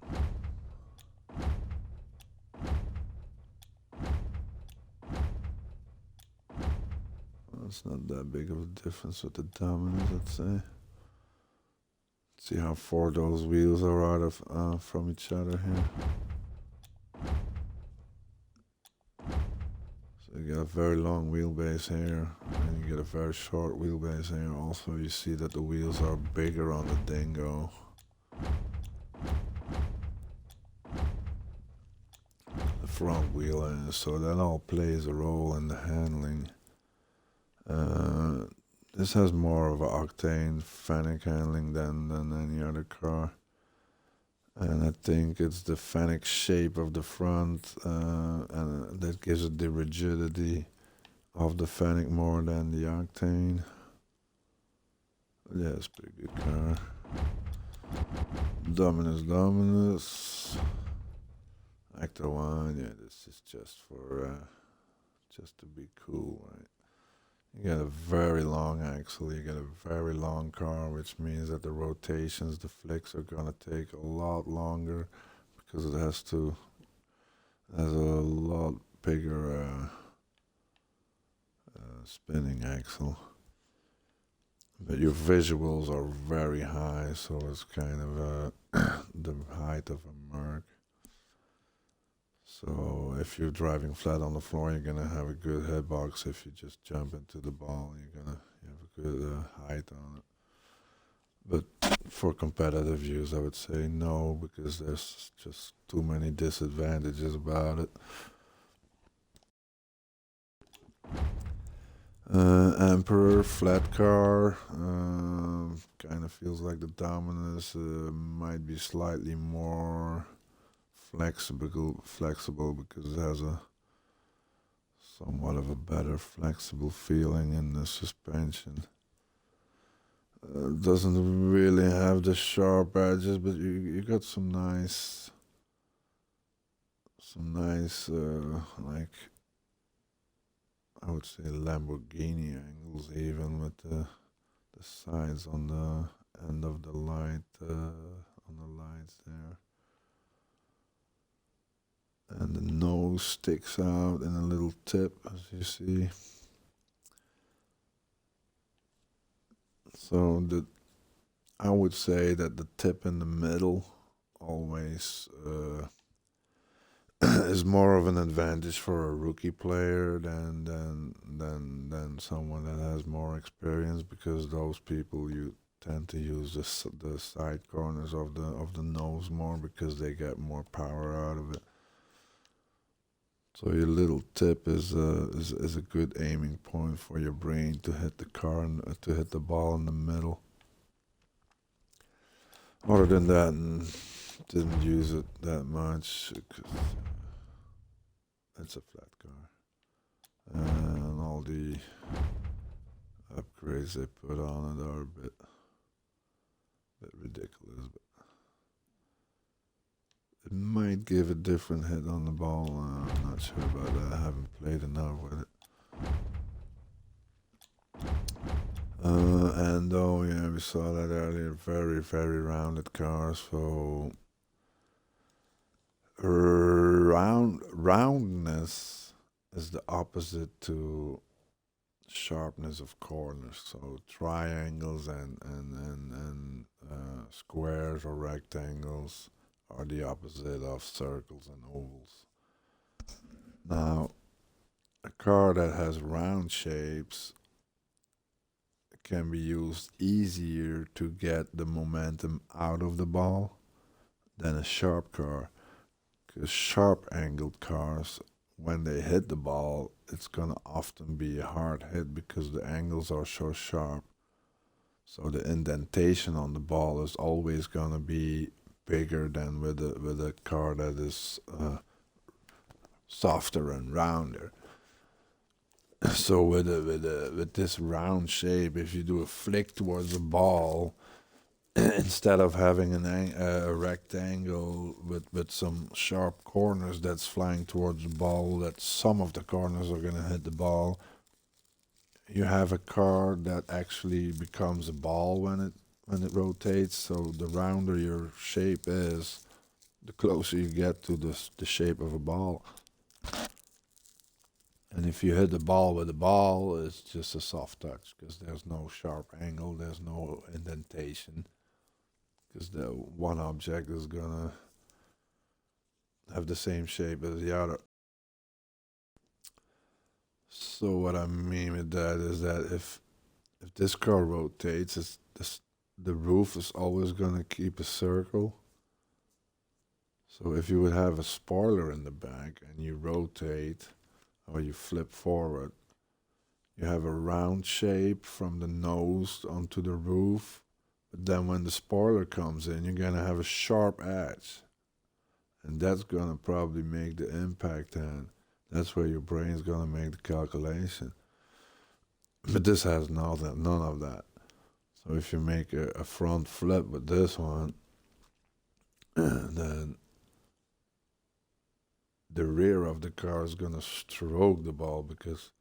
Speaker 1: it's not that big of a difference with the Dominus, let's say. See how far those wheels are out of from each other here. So you get a very long wheelbase here, and you get a very short wheelbase here. Also, you see that the wheels are bigger on the Dingo. The front wheel is, so that all plays a role in the handling. This has more of an Octane Fennec handling than any other car. And I think it's the Fennec shape of the front, and that gives it the rigidity of the Fennec more than the Octane. Yeah, it's a pretty good car. Dominus. Actor 1, yeah, this is just to be cool, right? You get a very long axle, you get a very long car, which means that the rotations, the flicks are gonna take a lot longer because has a lot bigger spinning axle. But your visuals are very high, so it's kind of the height of a Merc. So if you're driving flat on the floor, you're gonna have a good headbox. If you just jump into the ball, you have a good height on it. But for competitive use, I would say no because there's just too many disadvantages about it. Emperor flat car kind of feels like the Dominus. Might be slightly more flexible because it has a somewhat of a better flexible feeling in the suspension. Doesn't really have the sharp edges, but you got some nice like I would say Lamborghini angles, even with the sides on the end of the light on the lights there, and the nose sticks out in a little tip, as you see. So I would say that the tip in the middle always is more of an advantage for a rookie player than someone that has more experience, because those people you tend to use the side corners of the nose more because they get more power out of it. So your little tip is a good aiming point for your brain to hit the car and to hit the ball in the middle. Other than that, didn't use it that much because it's a flat car, and all the upgrades they put on it are a bit ridiculous. But it might give a different hit on the ball. I'm not sure about that. I haven't played enough with it. And oh yeah, we saw that earlier. Very, very rounded car. So roundness is the opposite to sharpness of corners. So triangles and squares or rectangles are the opposite of circles and ovals. Now, a car that has round shapes can be used easier to get the momentum out of the ball than a sharp car. Because sharp angled cars, when they hit the ball, it's gonna often be a hard hit because the angles are so sharp. So the indentation on the ball is always gonna be bigger than with a car that is softer and rounder. So with this round shape, if you do a flick towards the ball, instead of having a rectangle with some sharp corners that's flying towards the ball, that some of the corners are gonna hit the ball, you have a car that actually becomes a ball when it rotates. So the rounder your shape is, the closer you get to the shape of a ball. And if you hit the ball with a ball, it's just a soft touch because there's no sharp angle, there's no indentation, because the one object is gonna have the same shape as the other. So what I mean with that is that if this car rotates, the roof is always gonna keep a circle. So if you would have a spoiler in the back and you rotate or you flip forward, you have a round shape from the nose onto the roof. But then when the spoiler comes in, you're gonna have a sharp edge, and that's gonna probably make the impact hand. That's where your brain's gonna make the calculation. But this has none of that. So if you make a front flip with this one, then the rear of the car is gonna stroke the ball, because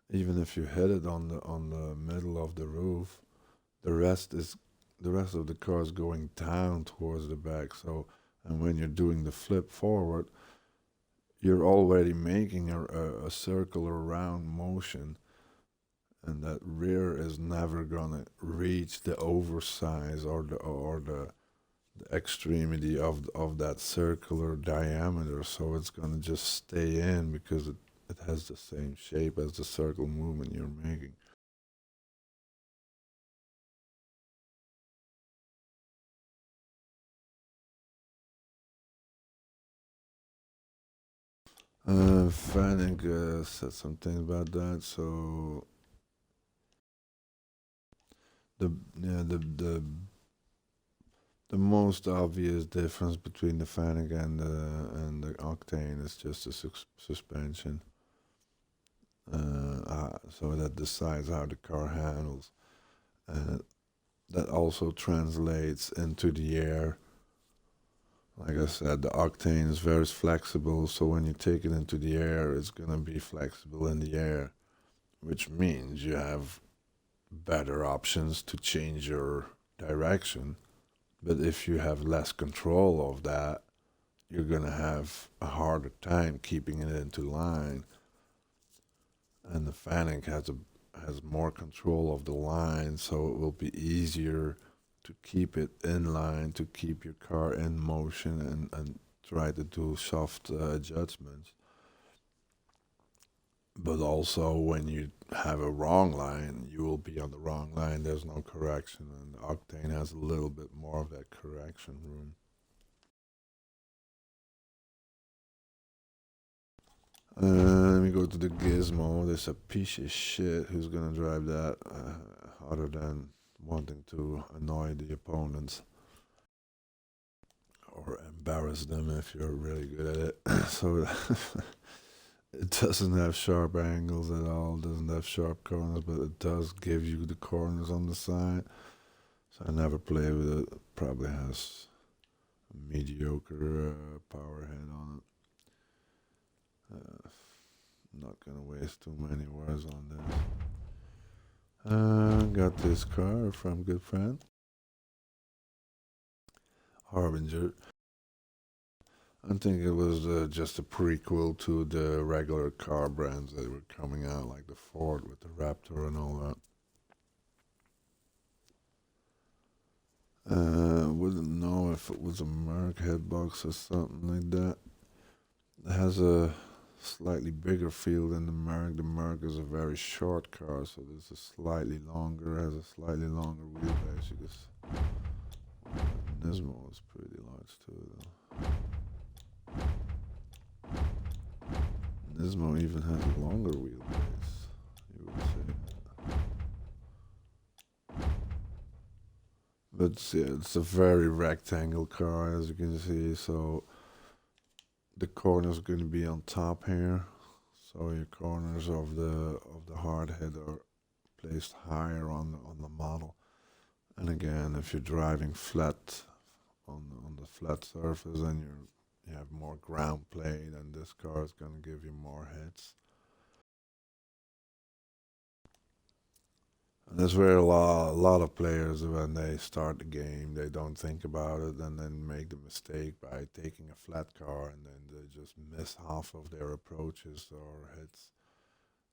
Speaker 1: even if you hit it on the middle of the roof, the rest is the rest of the car is going down towards the back. So, and when you're doing the flip forward, you're already making a circular round motion, and that rear is never gonna reach the oversize or the extremity of that circular diameter. So it's gonna just stay in because it has the same shape as the circle movement you're making. Fanning said something about that. So the yeah the most obvious difference between the Fennec and the Octane is just the suspension. so that decides how the car handles. And that also translates into the air. Like I said, the octane is very flexible, so when you take it into the air, it's gonna be flexible in the air, which means you have better options to change your direction. But if you have less control of that, you're gonna have a harder time keeping it into line. And the Fennec has more control of the line, so it will be easier to keep it in line, to keep your car in motion, and try to do soft adjustments. But also, when you have a wrong line, you will be on the wrong line. There's no correction, and the Octane has a little bit more of that correction room. Let me go to the Gizmo. There's a piece of shit who's gonna drive that, other than wanting to annoy the opponents or embarrass them if you're really good at it. So it doesn't have sharp angles at all, doesn't have sharp corners, but it does give you the corners on the side. So I never play with it. Probably has a mediocre power head on it. Not gonna waste too many words on this. Got this car from good friend Harbinger. I think it was just a prequel to the regular car brands that were coming out, like the Ford with the Raptor and all that. Wouldn't know if it was a Merc headbox or something like that. It has a slightly bigger feel than the Merc. The Merc is a very short car, so this is slightly longer, has a slightly longer wheelbase. You just Nismo is pretty large too, though. Nismo even has a longer wheelbase, you would say. But yeah, it's a very rectangle car, as you can see, so the corner's going to be on top here. So your corners of the hard head are placed higher on the model. And again, if you're driving flat on the flat surface, and you have more ground plate, and this car is going to give you more hits. And that's where a lot of players, when they start the game, they don't think about it and then make the mistake by taking a flat car, and then they just miss half of their approaches or hits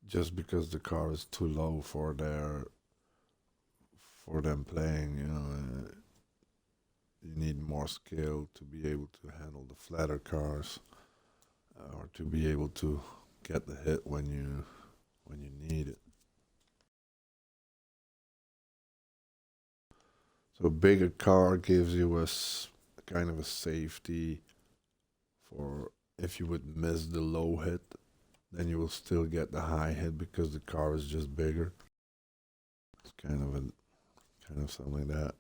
Speaker 1: just because the car is too low for them playing. You need more skill to be able to handle the flatter cars, or to be able to get the hit when you need it. So a bigger car gives you a kind of a safety for if you would miss the low hit, then you will still get the high hit because the car is just bigger. It's kind of something like that.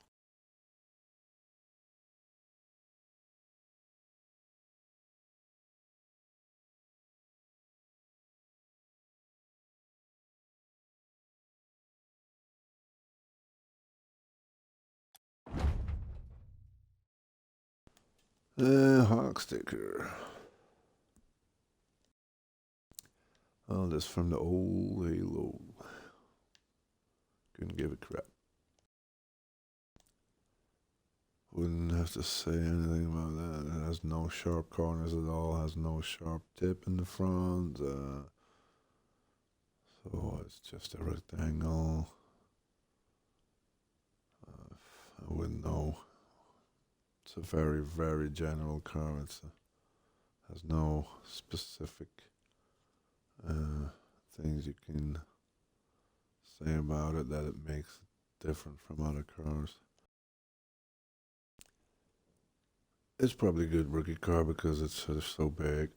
Speaker 1: Hawk sticker. Oh, this from the old Halo. Couldn't give a crap. Wouldn't have to say anything about that. It has no sharp corners at all. Has no sharp tip in the front. So it's just a rectangle. I wouldn't know. It's a very, very general car. Has no specific things you can say about it that it makes it different from other cars. It's probably a good rookie car because it's so big.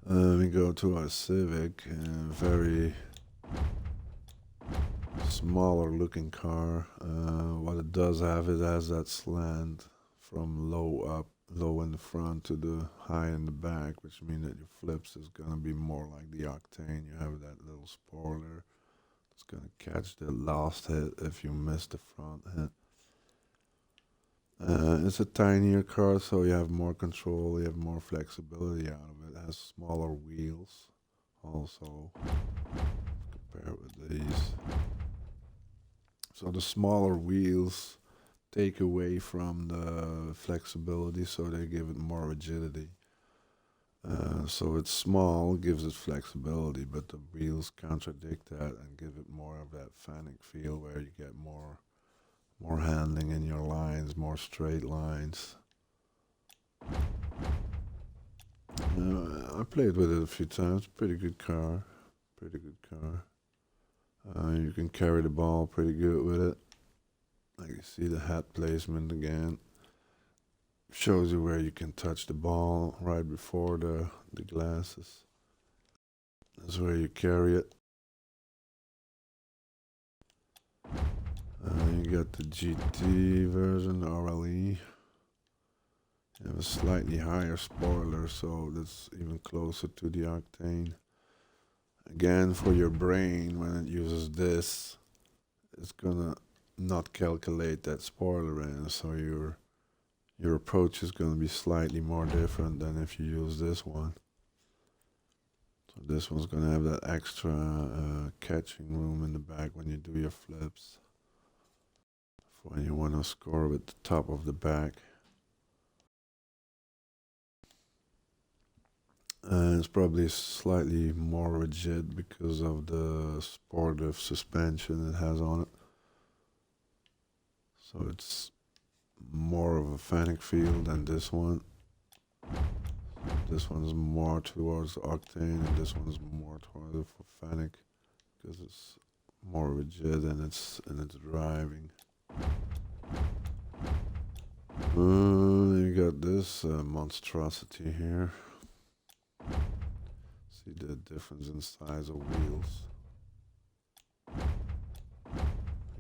Speaker 1: We go to our Civic, very smaller looking car. What it does have, it has that slant from low up low in the front to the high in the back, which means that your flips is gonna be more like the Octane. You have that little spoiler. It's gonna catch the last hit if you miss the front hit. It's a tinier car, so you have more control, you have more flexibility out of it. It has smaller wheels, also, compared with these. So the smaller wheels take away from the flexibility, so they give it more rigidity. So it's small, gives it flexibility, but the wheels contradict that and give it more of that Fanic feel, where you get more handling in your lines, more straight lines. I played with it a few times. Pretty good car. Pretty good car. You can carry the ball pretty good with it. Like you see the hat placement again. Shows you where you can touch the ball right before the glasses. That's where you carry it. You got the GT version, the RLE. You have a slightly higher spoiler, so that's even closer to the Octane. Again, for your brain, when it uses this, it's gonna not calculate that spoiler in, so your approach is gonna be slightly more different than if you use this one. So this one's gonna have that extra catching room in the back when you do your flips. When you want to score with the top of the back. It's probably slightly more rigid because of the sportive suspension it has on it. So it's more of a Fanic feel than this one. This one's more towards the Octane, and this one's more towards the Fanic because it's more rigid and it's driving. You got this monstrosity here. See the difference in size of wheels.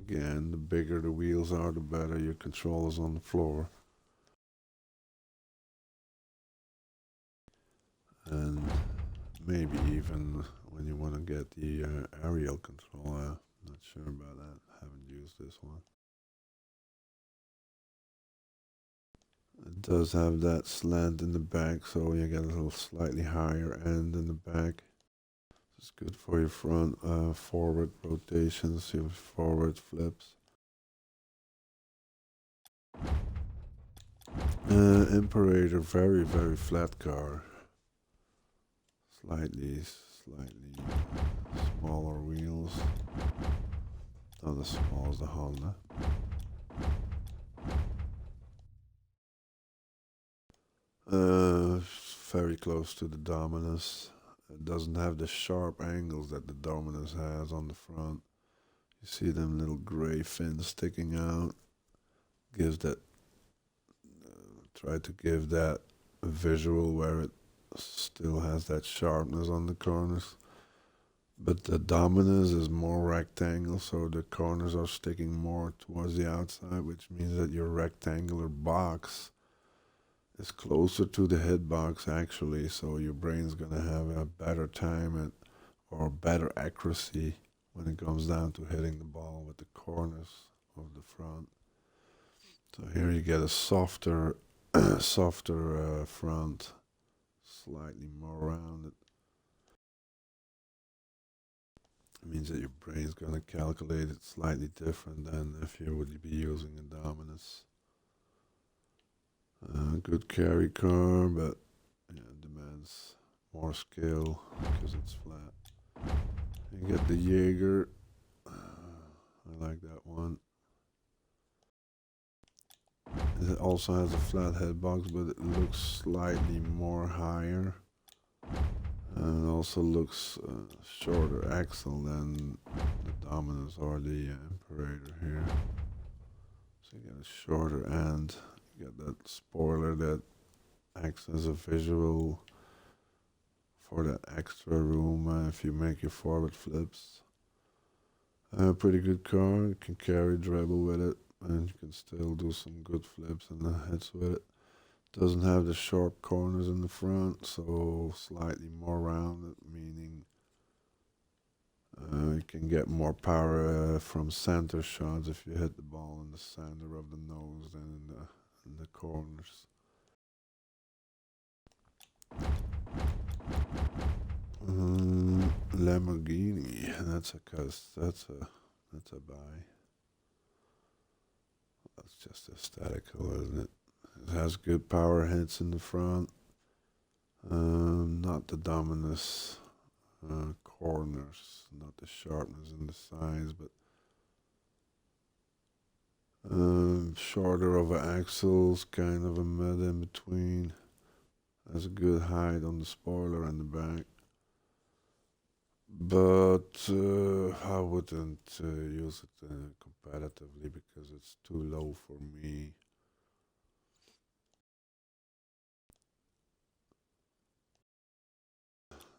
Speaker 1: Again, the bigger the wheels are, the better your control is on the floor. And maybe even when you want to get the aerial control, I'm not sure about that. I haven't used this one. It does have that slant in the back, so you get a little slightly higher end in the back. It's good for your front forward rotations, your forward flips. Imperator, very, very flat car. Slightly smaller wheels. Not as small as the Honda. Very close to the Dominus. It doesn't have the sharp angles that the Dominus has on the front. You see them little gray fins sticking out. Gives that, try to give that visual where it still has that sharpness on the corners. But the Dominus is more rectangle, so the corners are sticking more towards the outside, which means that your rectangular box is closer to the hitbox actually, so your brain's gonna have a better time or better accuracy when it comes down to hitting the ball with the corners of the front. So here you get a softer, softer front, slightly more rounded. It means that your brain's gonna calculate it slightly different than if you would be using a Dominus. Good carry car, but yeah, it demands more skill because it's flat. You get the Jaeger. I like that one. It also has a flat head box, but it looks slightly more higher. And it also looks shorter axle than the Dominus or the Imperator here. So you get a shorter end. You get that spoiler that acts as a visual for that extra room if you make your forward flips. Pretty good car. You can carry dribble with it, and you can still do some good flips and hits with it. Doesn't have the sharp corners in the front, so slightly more rounded, meaning you can get more power from center shots if you hit the ball in the center of the nose than in the corners. Lamborghini, that's a buy. That's just aesthetical, isn't it? It has good power hits in the front. Not the dominance corners, not the sharpness in the sides, but shorter of axles, kind of a mid in between. Has a good height on the spoiler and the back. But I wouldn't use it competitively because it's too low for me.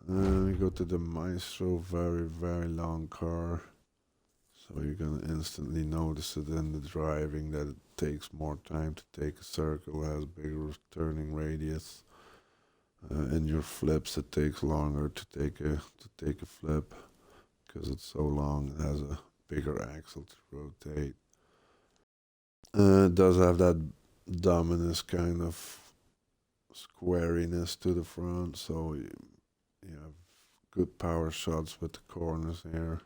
Speaker 1: We go to the Maestro, very, very long car. So you're gonna instantly notice it in the driving that it takes more time to take a circle, has bigger turning radius. In your flips, it takes longer to take a flip because it's so long. It has a bigger axle to rotate. It does have that dominus kind of squariness to the front, so you have good power shots with the corners here.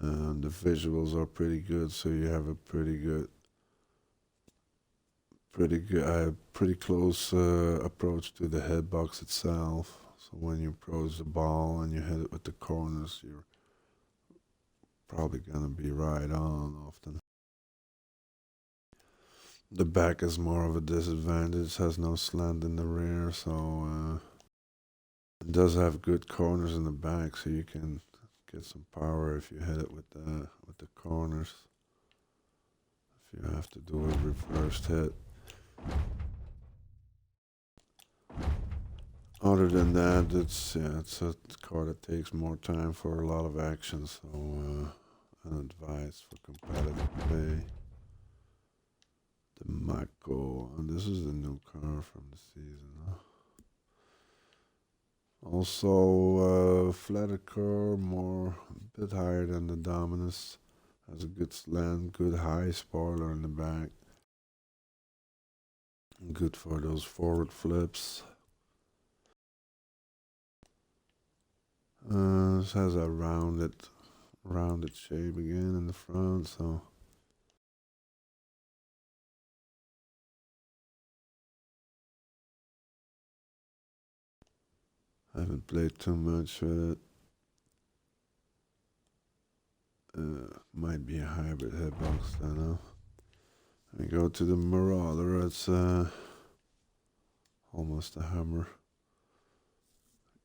Speaker 1: And the visuals are pretty good, so you have a pretty close approach to the hitbox itself. So when you approach the ball and you hit it with the corners, you're probably gonna be right on often. The back is more of a disadvantage, has no slant in the rear, so it does have good corners in the back, so you can get some power if you hit it with the corners. If you have to do a reversed hit. Other than that, it's a car that takes more time for a lot of action, so an advice for competitive play. The Mako, and this is the new car from the season. Also, flatter car, a bit higher than the Dominus. Has a good slant, good high spoiler in the back. Good for those forward flips. This has a rounded shape again in the front, so I haven't played too much with it. Might be a hybrid hitbox, I don't know. We go to the Marauder, it's almost a Hammer.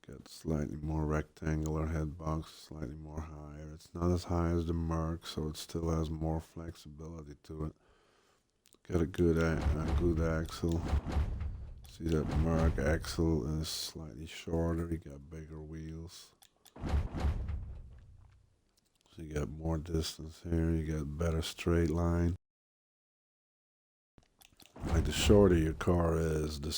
Speaker 1: Got slightly more rectangular headbox, slightly more higher. It's not as high as the Merc, so it still has more flexibility to it. Got a good axle. See that Merc axle is slightly shorter. You got bigger wheels. So you got more distance here. You got better straight line. Like the shorter your car is, the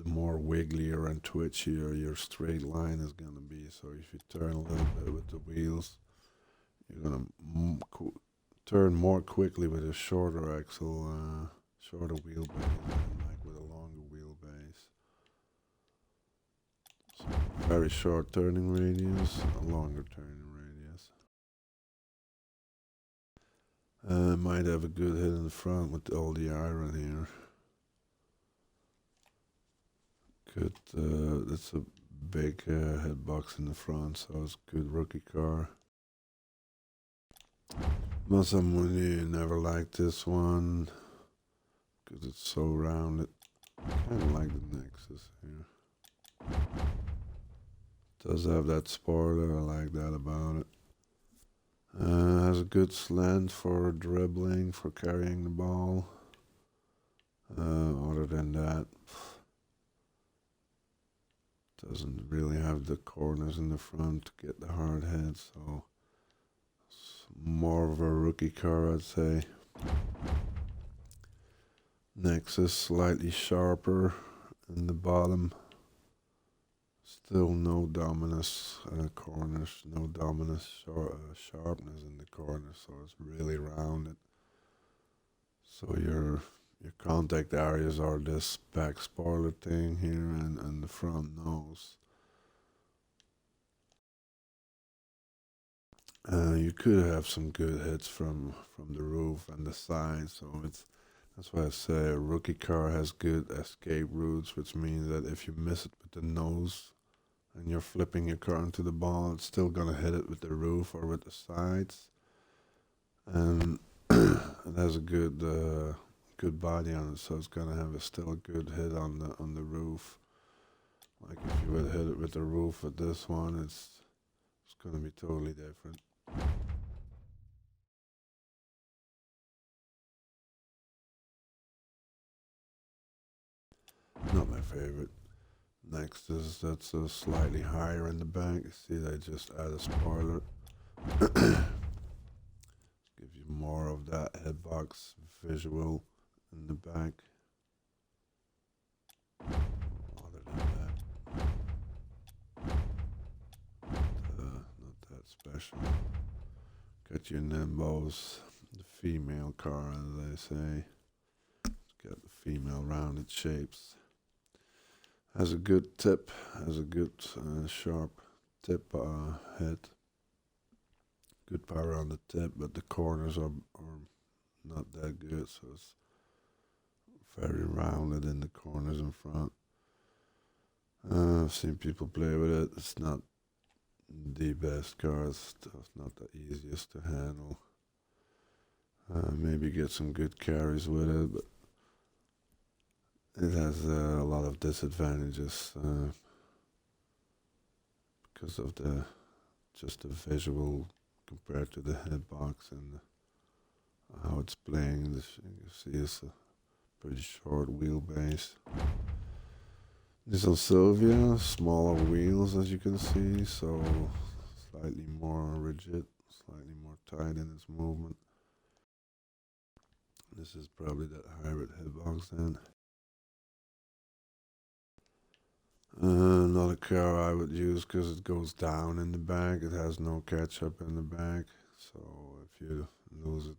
Speaker 1: more wigglier and twitchier your straight line is gonna be. So if you turn a little bit with the wheels, you're gonna turn more quickly with a shorter axle, shorter wheelbase than like with a longer wheelbase. So very short turning radius, a longer turning radius. Might have a good hit in the front with all the iron here. Good, that's a big headbox in the front, so it's a good rookie car. Masamune never liked this one because it's so rounded. Kind of like the Nexus here. Does have that spoiler, I like that about it. Has a good slant for dribbling, for carrying the ball. Other than that, doesn't really have the corners in the front to get the hard head, so it's more of a rookie car, I'd say. Next Next is slightly sharper in the bottom. Still no dominance corners, no dominance sharpness in the corners, so it's really rounded. So your contact areas are this back spoiler thing here and the front nose. You could have some good hits from the roof and the side, so that's why I say a rookie car has good escape routes, which means that if you miss it with the nose and you're flipping your car into the ball, it's still gonna hit it with the roof or with the sides, and it has a good body on it, so it's gonna have still a good hit on the roof. Like if you would hit it with the roof with this one, it's gonna be totally different. Not my favorite. Next is that's slightly higher in the back. See, they just add a spoiler. Give you more of that headbox visual in the back. Other than that, not that special. Got your Nimbos, the female car, as they say. It's got the female rounded shapes. Has a good tip, has a good sharp tip head. Good power on the tip, but the corners are not that good, so it's very rounded in the corners in front. I've seen people play with it. It's not the best car. It's not the easiest to handle. Maybe get some good carries with it, but it has a lot of disadvantages because of just the visual compared to the headbox and how it's playing. You see, it's a pretty short wheelbase. This on Sylvia, smaller wheels as you can see, so slightly more rigid, slightly more tight in its movement. This is probably that hybrid headbox then. Not a car I would use because it goes down in the back. It has no catch up in the back. So if you lose it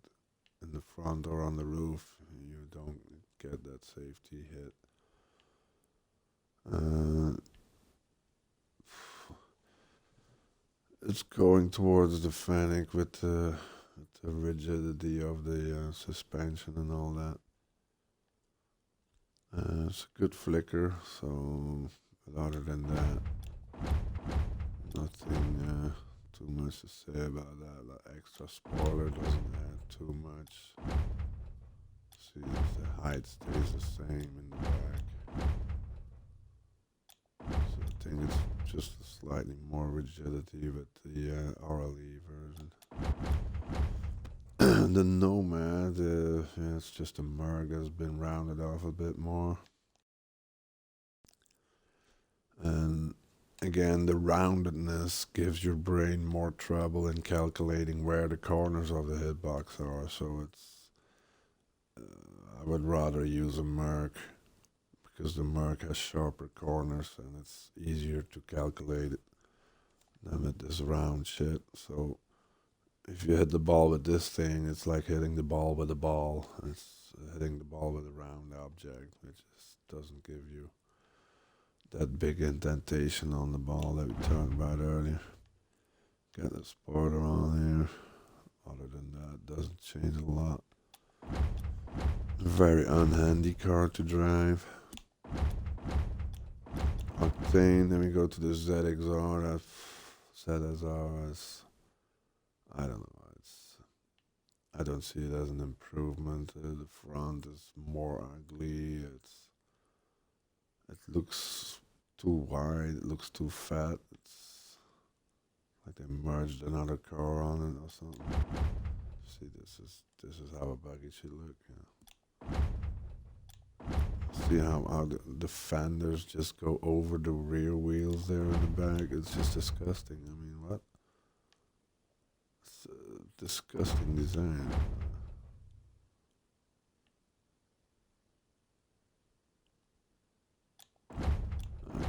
Speaker 1: in the front or on the roof, you don't get that safety hit. It's going towards the Fennec with the rigidity of the suspension and all that. It's a good flicker, so but other than that, nothing too much to say about that. The extra spoiler doesn't add too much. See, the height stays the same in the back. So I think it's just slightly more rigidity with the RLE version. The Nomad, yeah, it's just a Merc that's been rounded off a bit more. And again, the roundedness gives your brain more trouble in calculating where the corners of the hitbox are. So I would rather use a Merc because the Merc has sharper corners and it's easier to calculate it than with this round shit. So if you hit the ball with this thing, it's like hitting the ball with a ball. It's hitting the ball with a round object, which just doesn't give you that big indentation on the ball that we talked about earlier. Got the spoiler on here. Other than that, doesn't change a lot. Very unhandy car to drive. Octane, then we go to the ZXR. That ZSR is, I don't know. I don't see it as an improvement. The front is more ugly. It looks too wide. It looks too fat. It's like they merged another car on it or something. See, this is how a buggy should look. Yeah. See how the fenders just go over the rear wheels there in the back. It's just disgusting. I mean, what? It's a disgusting design.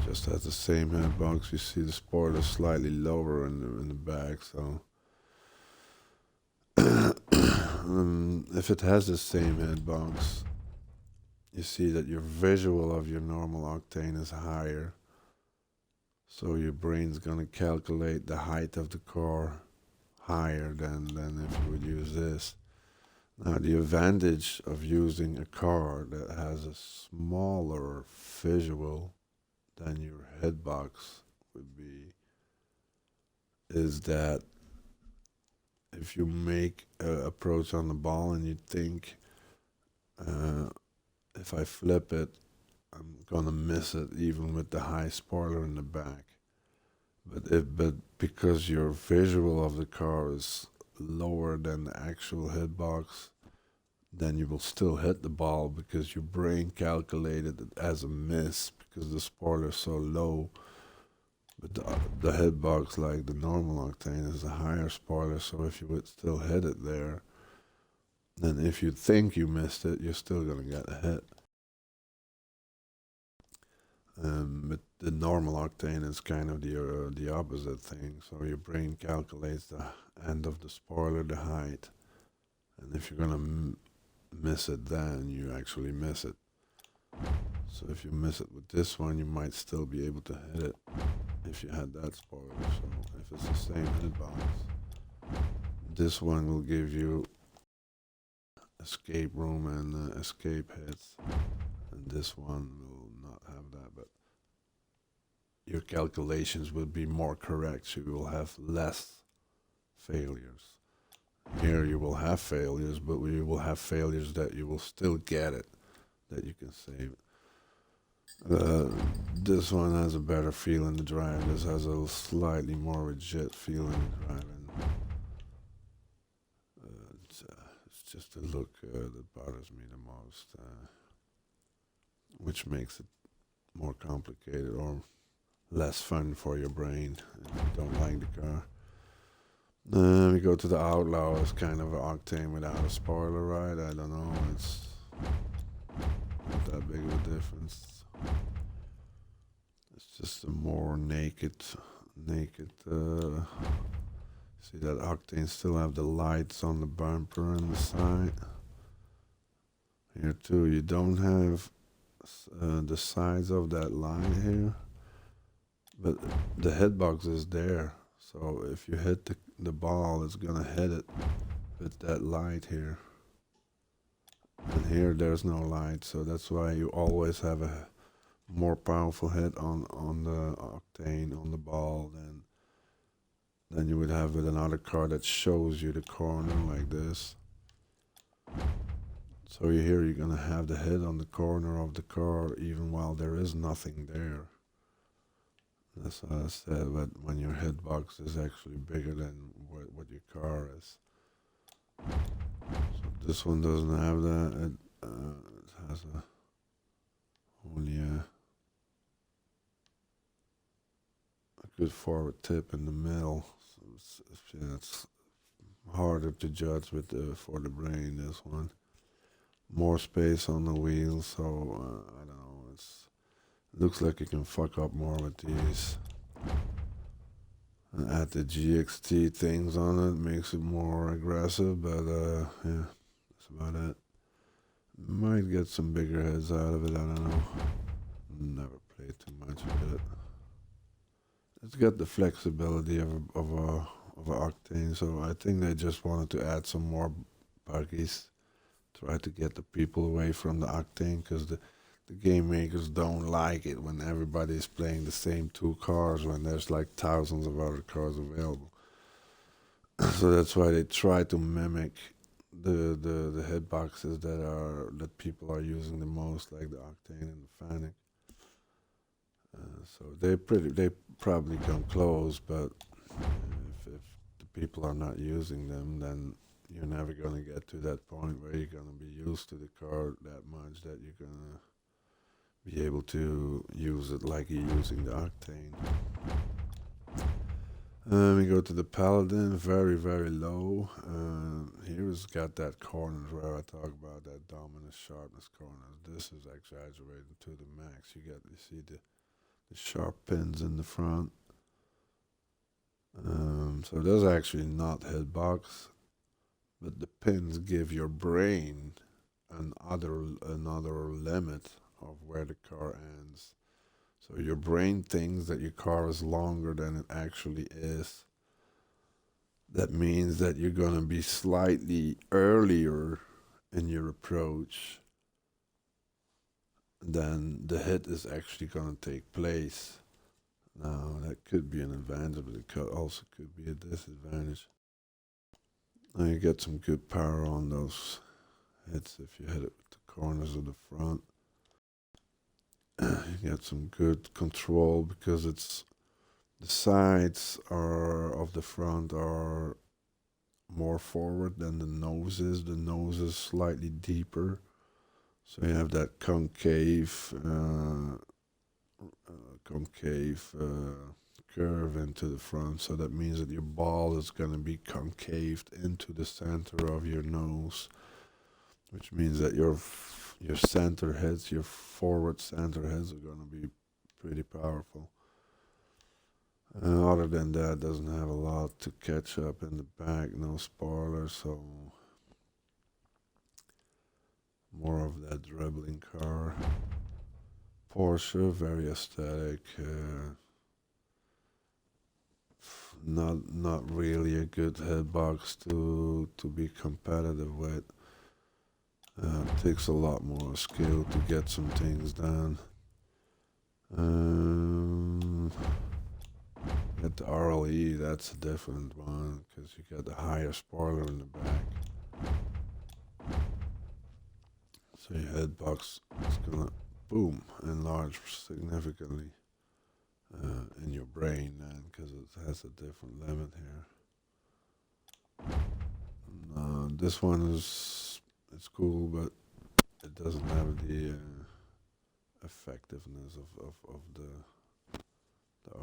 Speaker 1: just has the same hitbox. You see the spoiler slightly lower in the back, so if it has the same hitbox, you see that your visual of your normal octane is higher. So your brain's gonna calculate the height of the car higher than if you would use this. Now the advantage of using a car that has a smaller visual than your headbox would be is that if you make an approach on the ball and you think if I flip it I'm gonna miss it even with the high spoiler in the back. But because your visual of the car is lower than the actual hitbox, then you will still hit the ball because your brain calculated it as a miss because the spoiler is so low. But the hitbox, like the normal octane, is a higher spoiler, so if you would still hit it there, then if you think you missed it, you're still gonna get a hit. But the normal octane is kind of the opposite thing. So your brain calculates the end of the spoiler, the height, and if you're gonna miss it, then you actually miss it. So if you miss it with this one, you might still be able to hit it if you had that spoiler. So if it's the same hitbox, this one will give you escape room and escape hits, and this one will not have that, but your calculations will be more correct, so you will have less failures. Here you will have failures, but we will have failures that you will still get it, that you can save it. This one has a better feeling to drive. This has a slightly more legit feeling to drive, and it's just the look that bothers me the most, which makes it more complicated or less fun for your brain if you don't like the car. We go to the Outlaw. It's kind of an octane without a spoiler, right? I don't know. It's not that big of a difference. It's just a more naked. See that octane still have the lights on the bumper and the side. Here too, you don't have the sides of that line here, but the headbox is there. So if you hit the ball, it's gonna hit it with that light here. And here there's no light, so that's why you always have a more powerful hit on the octane on the ball than you would have with another car that shows you the corner like this. So here you're gonna have the hit on the corner of the car even while there is nothing there. That's what I said, but when your hitbox is actually bigger than what your car is. So this one doesn't have that. It has only a good forward tip in the middle. So it's harder to judge with for the brain. This one, more space on the wheels, so I don't know. It looks like you can fuck up more with these. And add the GXT things on it, makes it more aggressive, but yeah, that's about it. Might get some bigger heads out of it, I don't know. Never played too much with it. It's got the flexibility of a octane, so I think they just wanted to add some more buggies. Try to get the people away from the octane, because the game makers don't like it when everybody's playing the same two cars when there's like thousands of other cars available. So that's why they try to mimic the hitboxes that people are using the most, like the octane and the fanic. So they probably come close, but if the people are not using them, then you're never gonna get to that point where you're gonna be used to the car that much that you're gonna be able to use it like you're using the octane. We go to the Paladin, very, very low. Here it's got that corners where I talk about that dominant sharpness corners. This is exaggerated to the max. You see the sharp pins in the front. So those are actually not hitbox, but the pins give your brain another limit of where the car ends. So your brain thinks that your car is longer than it actually is. That means that you're gonna be slightly earlier in your approach than the hit is actually gonna take place. Now that could be an advantage, but it also could be a disadvantage. Now you get some good power on those hits if you hit it with the corners of the front. You get some good control because it's the sides are of the front are more forward than the nose is. The nose is slightly deeper, so you have that concave curve into the front. So that means that your ball is going to be concaved into the center of your nose, which means that your center heads, your forward center heads, are going to be pretty powerful. Other than that, doesn't have a lot to catch up in the back. No spoiler, so more of that dribbling car. Porsche, very aesthetic. Not really a good hitbox to be competitive with. Takes a lot more skill to get some things done. At the RLE, that's a different one because you got the higher spoiler in the back. So your hitbox is gonna boom enlarge significantly in your brain then because it has a different limit here. This one is it's cool, but it doesn't have the effectiveness of the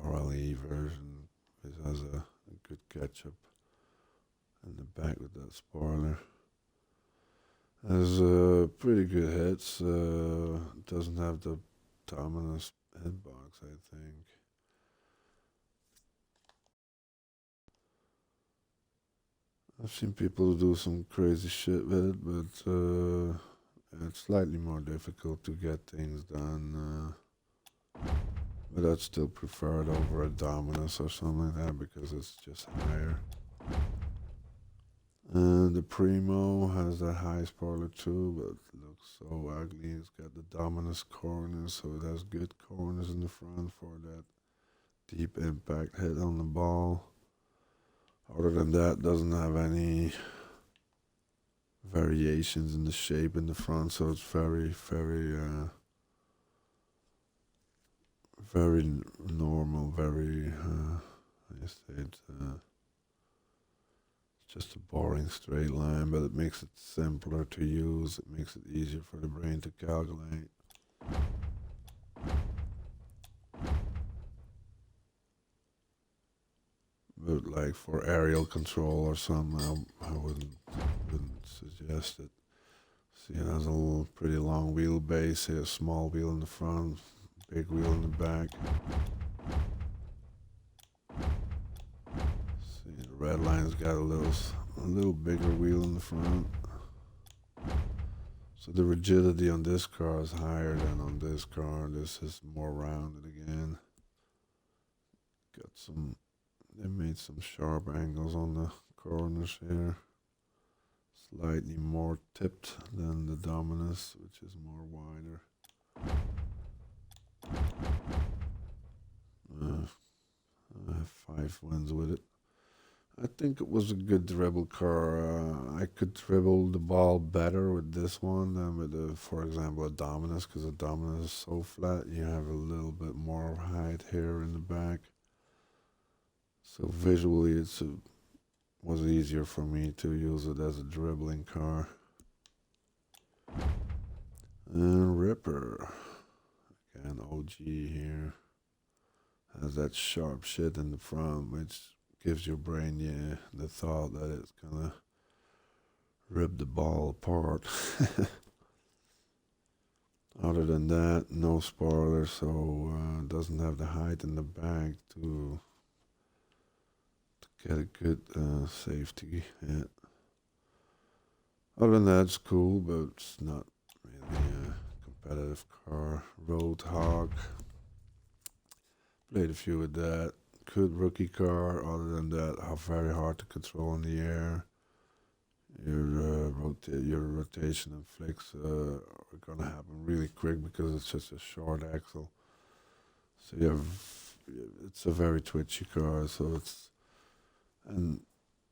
Speaker 1: RLE version. It has a good catch up in the back with that spoiler. Has pretty good hits. Doesn't have the dominant hitbox, I think. I've seen people do some crazy shit with it, but it's slightly more difficult to get things done. But I'd still prefer it over a Dominus or something like that because it's just higher. And the Primo has that high spoiler too, but it looks so ugly. It's got the Dominus corners, so it has good corners in the front for that deep impact hit on the ball. Other than that, doesn't have any variations in the shape in the front, so it's very normal, very I say it's just a boring straight line, but it makes it simpler to use. It makes it easier for the brain to calculate. But like for aerial control or something, I wouldn't suggest it. See, it has a pretty long wheelbase here, a small wheel in the front, big wheel in the back. See, the red line's got a little bigger wheel in the front. So the rigidity on this car is higher than on this car. This is more rounded again. They made some sharp angles on the corners here. Slightly more tipped than the Dominus, which is more wider. I have 5 wins with it. I think it was a good dribble car. I could dribble the ball better with this one than with, for example, a Dominus, because a Dominus is so flat. You have a little bit more height here in the back. So visually, it was easier for me to use it as a dribbling car. And Ripper, again OG here, has that sharp shit in the front, which gives your brain the thought that it's gonna rip the ball apart. Other than that, no spoiler, so doesn't have the height in the back to get a good safety hit. Other than that, it's cool, but it's not really a competitive car. Roadhog, played a few with that. Good rookie car. Other than that, how very hard to control in the air. Your rotation and flicks are gonna happen really quick because it's just a short axle. So it's a very twitchy car. So and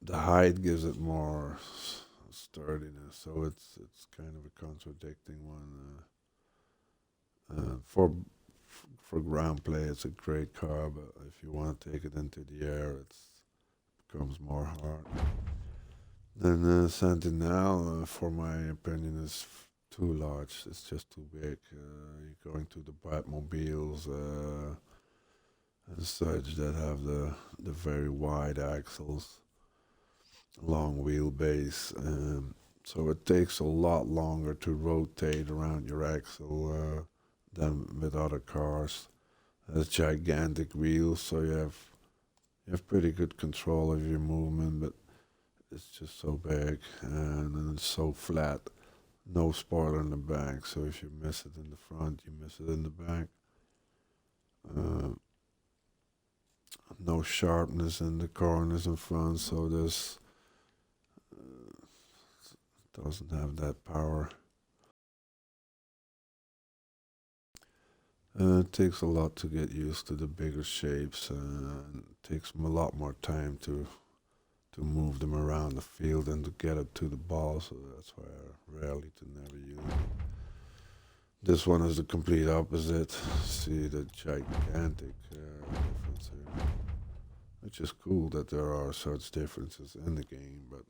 Speaker 1: the height gives it more sturdiness. So it's kind of a contradicting one. For ground play, it's a great car, but if you want to take it into the air, it becomes more hard. Then Sentinel, for my opinion, is too large. It's just too big. You're going to the Batmobiles and such that have the very wide axles, long wheelbase. So it takes a lot longer to rotate around your axle than with other cars. Has gigantic wheels, so you have pretty good control of your movement, but it's just so big and then it's so flat. No spoiler in the back, so if you miss it in the front, you miss it in the back. Uh, no sharpness in the corners in front, so this doesn't have that power. It takes a lot to get used to the bigger shapes, and it takes a lot more time to move them around the field and to get it to the ball. So that's why I rarely to never use it. This one is the complete opposite. See the gigantic difference here, which is cool that there are such differences in the game, but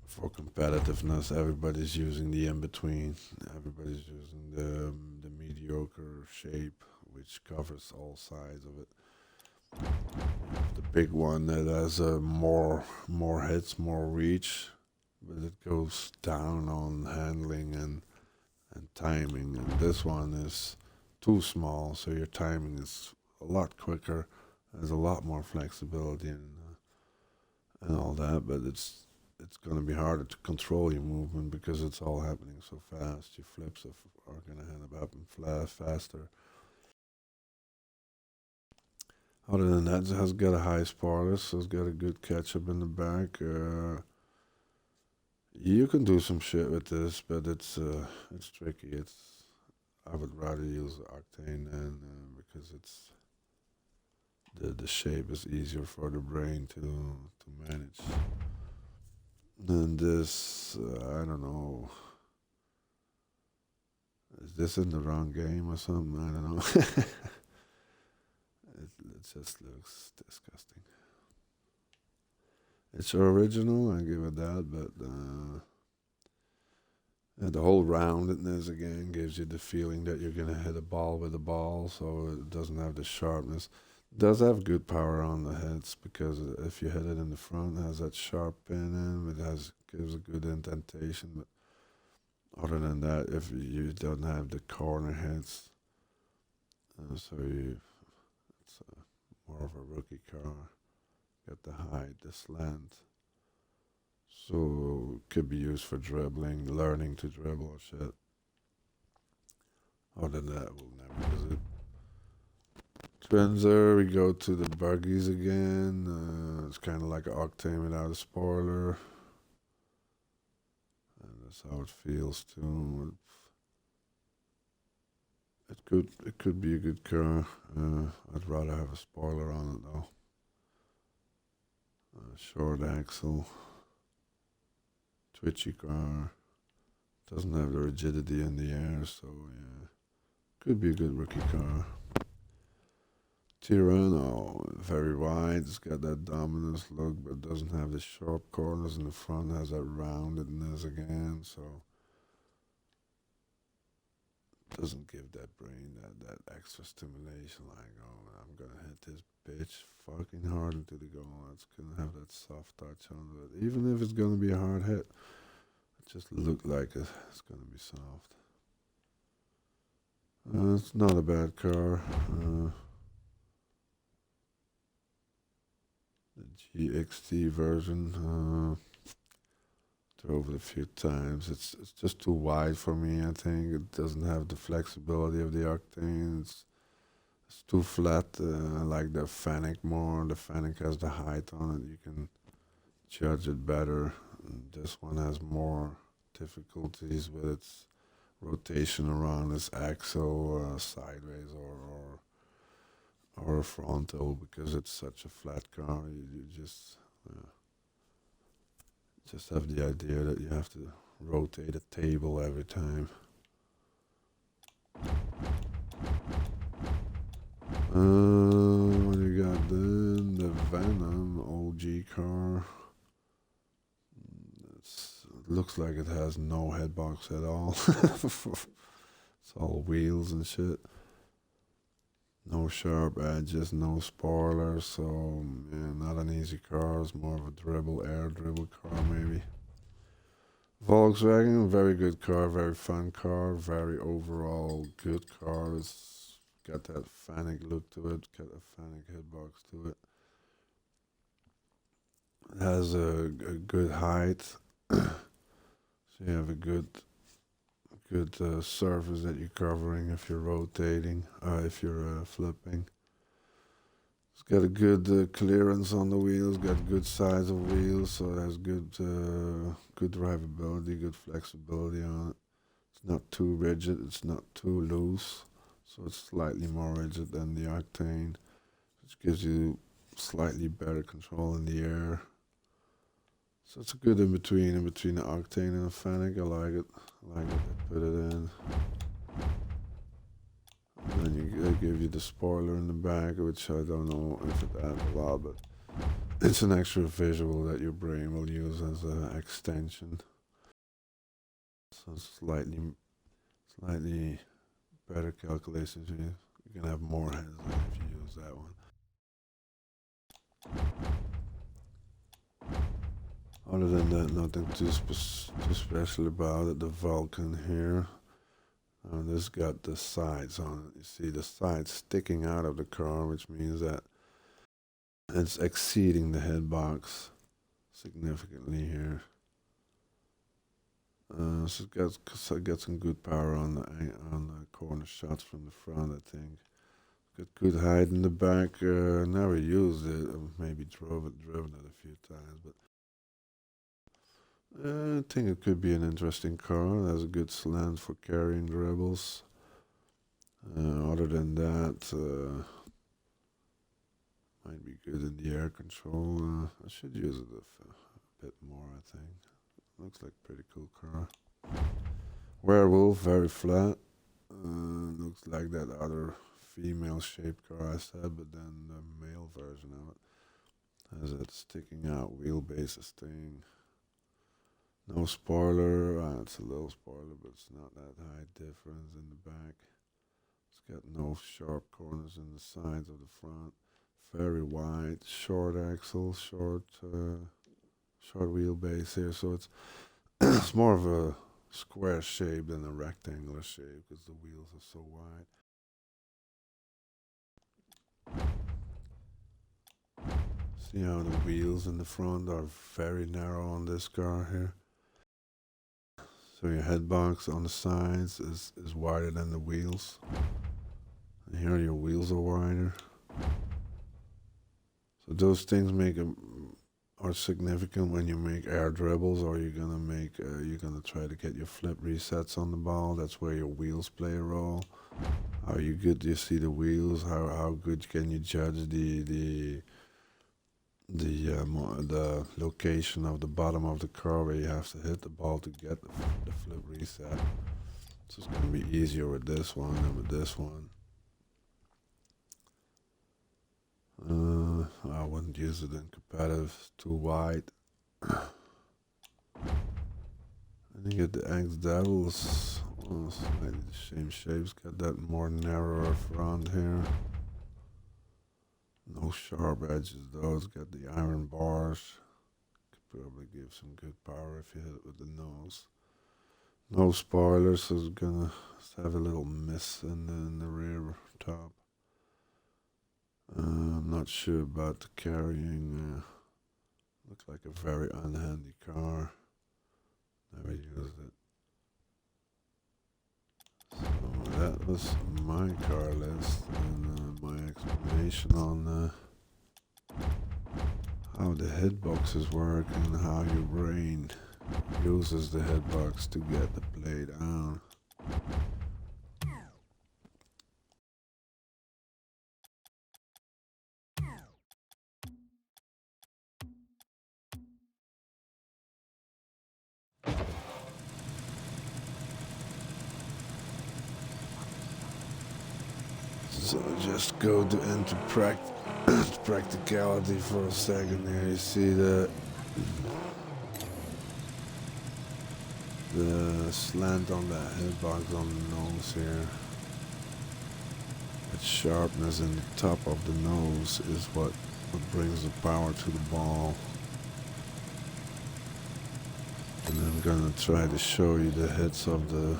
Speaker 1: for competitiveness, everybody's using the in between. Everybody's using the mediocre shape, which covers all sides of it. The big one that has more hits, more reach, but it goes down on handling and timing. And this one is too small, so your timing is a lot quicker. There's a lot more flexibility and all that, but it's going to be harder to control your movement because it's all happening so fast. Your flips are going to end up happening faster. Other than that, it has got a high spoiler, so it's got a good catch up in the back. You can do some shit with this, but it's tricky. I would rather use Octane then because the shape is easier for the brain to manage. Then this, I don't know. Is this in the wrong game or something? I don't know. it just looks disgusting. It's original, I give it that, but the whole roundedness again gives you the feeling that you're gonna hit a ball with a ball, so it doesn't have the sharpness. It does have good power on the hits because if you hit it in the front, it has that sharp pin in, gives a good indentation. But other than that, if you don't have the corner hits, it's more of a rookie car. Got the height, the slant. So could be used for dribbling, learning to dribble or shit. Other than that, we'll never use it. Trenzer, we go to the buggies again. It's kind of like an Octane without a spoiler. And that's how it feels too. It could be a good car. I'd rather have a spoiler on it though. Short axle, twitchy car. Doesn't have the rigidity in the air, so yeah, could be a good rookie car. Tirano, very wide. It's got that dominance look, but doesn't have the sharp corners in the front. Has that roundedness again, so doesn't give that brain that extra stimulation. Like, oh, I'm gonna hit this bitch fucking hard into the goal. It's gonna have that soft touch on it, even if it's gonna be a hard hit. It just look like it's gonna be soft. It's not a bad car. The GXT version. Drove it a few times. It's just too wide for me. I think it doesn't have the flexibility of the Octane. It's too flat. I like the Fennec more. The Fennec has the height on it. You can judge it better. This one has more difficulties with its rotation around its axle, sideways or frontal, because it's such a flat car. You just have the idea that you have to rotate a table every time. What do you got then? The Venom OG car. It looks like it has no headbox at all. It's all wheels and shit. No sharp edges, no spoilers, so yeah, not an easy car. It's more of a air dribble car maybe. Volkswagen, very good car, very fun car, very overall good car. It's got that Fennec look to it, got a Fennec headbox to it. It has a good height, so you have a good surface that you're covering if you're rotating, if you're flipping. It's got a good clearance on the wheels, got good size of wheels, so it has good drivability, good flexibility on it. It's not too rigid, it's not too loose, so it's slightly more rigid than the Octane, which gives you slightly better control in the air. So it's a good in between the Octane and the Fennec. I like it. I like it. They put it in. And then they give you the spoiler in the back, which I don't know if it adds a lot, but it's an extra visual that your brain will use as an extension. So slightly better calculations. You can have more heads than if you use that one. Other than that, nothing too special about it. The Vulcan here. This got the sides on it. You see the sides sticking out of the car, which means that it's exceeding the headbox significantly here. So it got some good power on the corner shots from the front, I think. Got good height in the back. Never used it. Maybe driven it a few times, but I think it could be an interesting car. It has a good slant for carrying dribbles. Other than that, might be good in the air control. I should use it a bit more, I think. Looks like a pretty cool car. Werewolf, very flat. Looks like that other female shaped car I said, but then the male version of it has that sticking out wheelbase thing. No spoiler. It's a little spoiler, but it's not that high difference in the back. It's got no sharp corners in the sides of the front. Very wide, short axle, short wheelbase here. So it's it's more of a square shape than a rectangular shape because the wheels are so wide. See how the wheels in the front are very narrow on this car here. So your head box on the sides is wider than the wheels. And here your wheels are wider. So those things are significant when you make air dribbles, or you're gonna try to get your flip resets on the ball. That's where your wheels play a role. How good do you see the wheels? How good can you judge the location of the bottom of the car where you have to hit the ball to get the flip reset? So it's gonna be easier with this one than with this one. I wouldn't use it in competitive, it's too wide. I think at the X Devils, slightly the same shapes, got that more narrower front here. No sharp edges though, it's got the iron bars. Could probably give some good power if you hit it with the nose. No spoilers, so it's have a little miss in the rear top. I'm not sure about the carrying. Looks like a very unhandy car. Never used it. So that was my car list and my explanation on how the hitboxes work and how your brain uses the hitbox to get the play down. So just go into practicality for a second here. You see the slant on the hitbox on the nose here. Its sharpness in the top of the nose is what brings the power to the ball. And I'm gonna try to show you the hits of the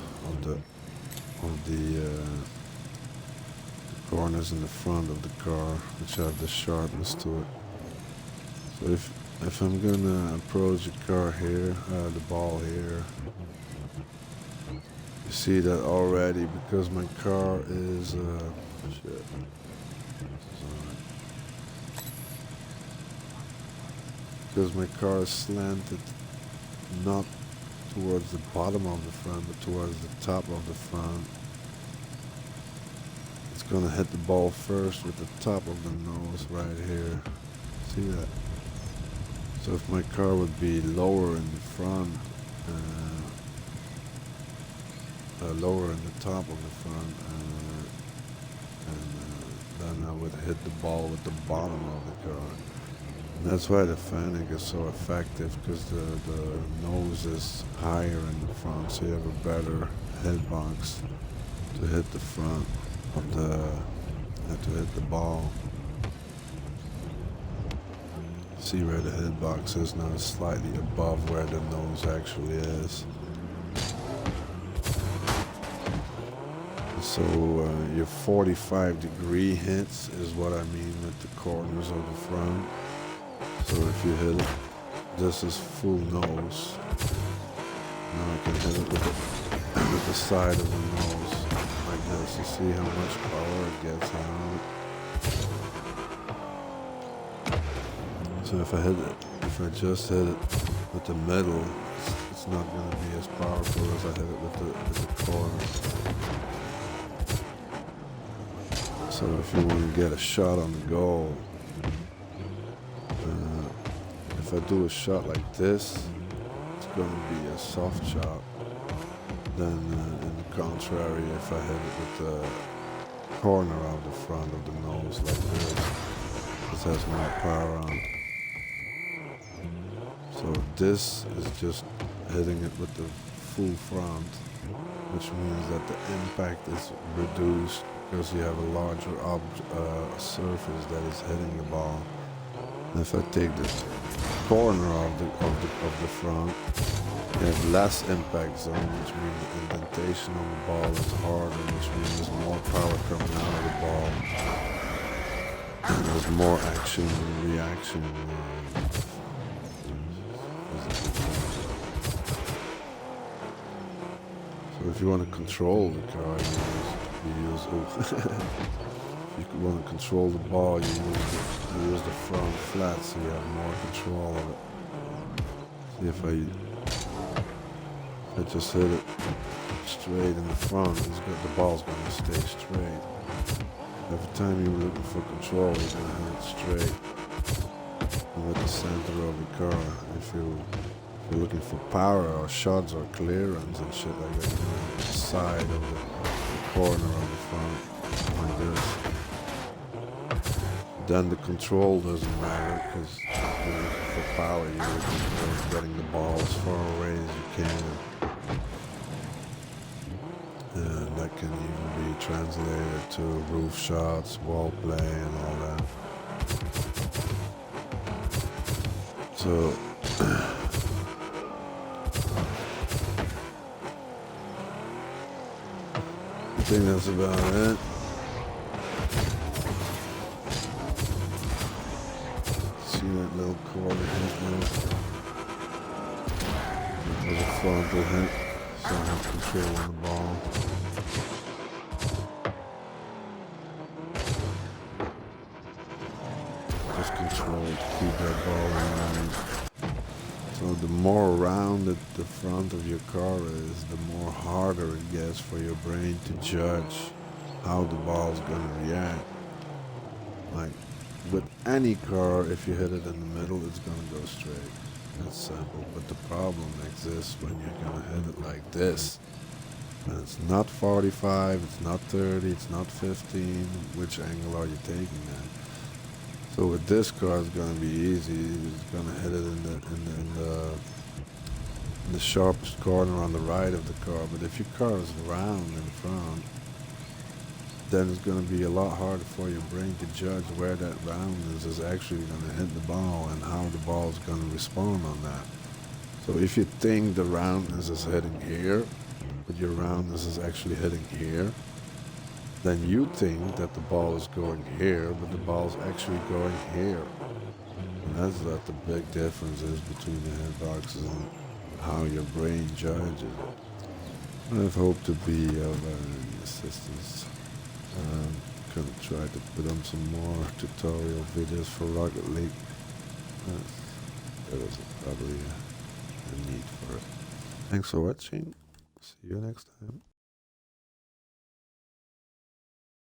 Speaker 1: corners in the front of the car, which have the sharpness to it. So if I'm gonna approach the car here, the ball here, you see that already because my car is shit. Because my car is slanted not towards the bottom of the front, but towards the top of the front. It's gonna hit the ball first with the top of the nose right here. See that? So if my car would be lower in the front, lower in the top of the front, then I would hit the ball with the bottom of the car. And that's why the fanning is so effective, because the nose is higher in the front, so you have a better hitbox to hit the front of to hit the ball. See where the hitbox is now, slightly above where the nose actually is. So your 45-degree hits is what I mean with the corners of the front. So if you hit it, this is full nose. Now I can hit it with the side of the nose like this. You see how much power it gets out. So if I just hit it with the middle, it's not going to be as powerful as I hit it with the corner. So if you want to get a shot on the goal, if I do a shot like this, it's going to be a soft shot. Then in the contrary, if I hit it with the corner of the front of the nose like this has more power on. So this is just hitting it with the full front, which means that the impact is reduced because you have a larger surface that is hitting the ball. And if I take the corner of the front, you have less impact zone, which means the indentation on the ball is harder, which means there's more power coming out of the ball. And there's more action and reaction. So if you want to control the car, if you want to control the ball, you use the front flat, so you have more control of it. See if I just hit it straight in the front, the ball's going to stay straight. Every time you're looking for control, you're going to hit it straight and with the center of the car. If you're looking for power or shots or clearance and shit like that, you're going to hit the side of the corner of the front like this. Then the control doesn't matter, because you're looking for power, you're looking for getting the ball as far away as you can. And that can even be translated to roof shots, wall play, and all that. So think that's about it. See that little quarter hit there? It was a frontal hit, so I have control on the ball. Just control to keep that ball in line. So the more rounded the front of your car is, the more harder it gets for your brain to judge how the ball is going to react. Like with any car, if you hit it in the middle, it's going to go straight. That's simple. But the problem exists when you're going to hit it like this. And it's not 45, it's not 30, it's not 15. Which angle are you taking that? So with this car, it's gonna be easy. It's gonna hit it in the sharpest corner on the right of the car. But if your car is round in front, then it's gonna be a lot harder for your brain to judge where that roundness is actually gonna hit the ball and how the ball is gonna respond on that. So if you think the roundness is hitting here, but your roundness is actually hitting here, then you think that the ball is going here, but the ball is actually going here. And that's what the big difference is between the hitboxes and how your brain judges it. I've hoped to be of assistance. I'm gonna try to put on some more tutorial videos for Rocket League. There was probably a need for it. Thanks for watching. See you next time.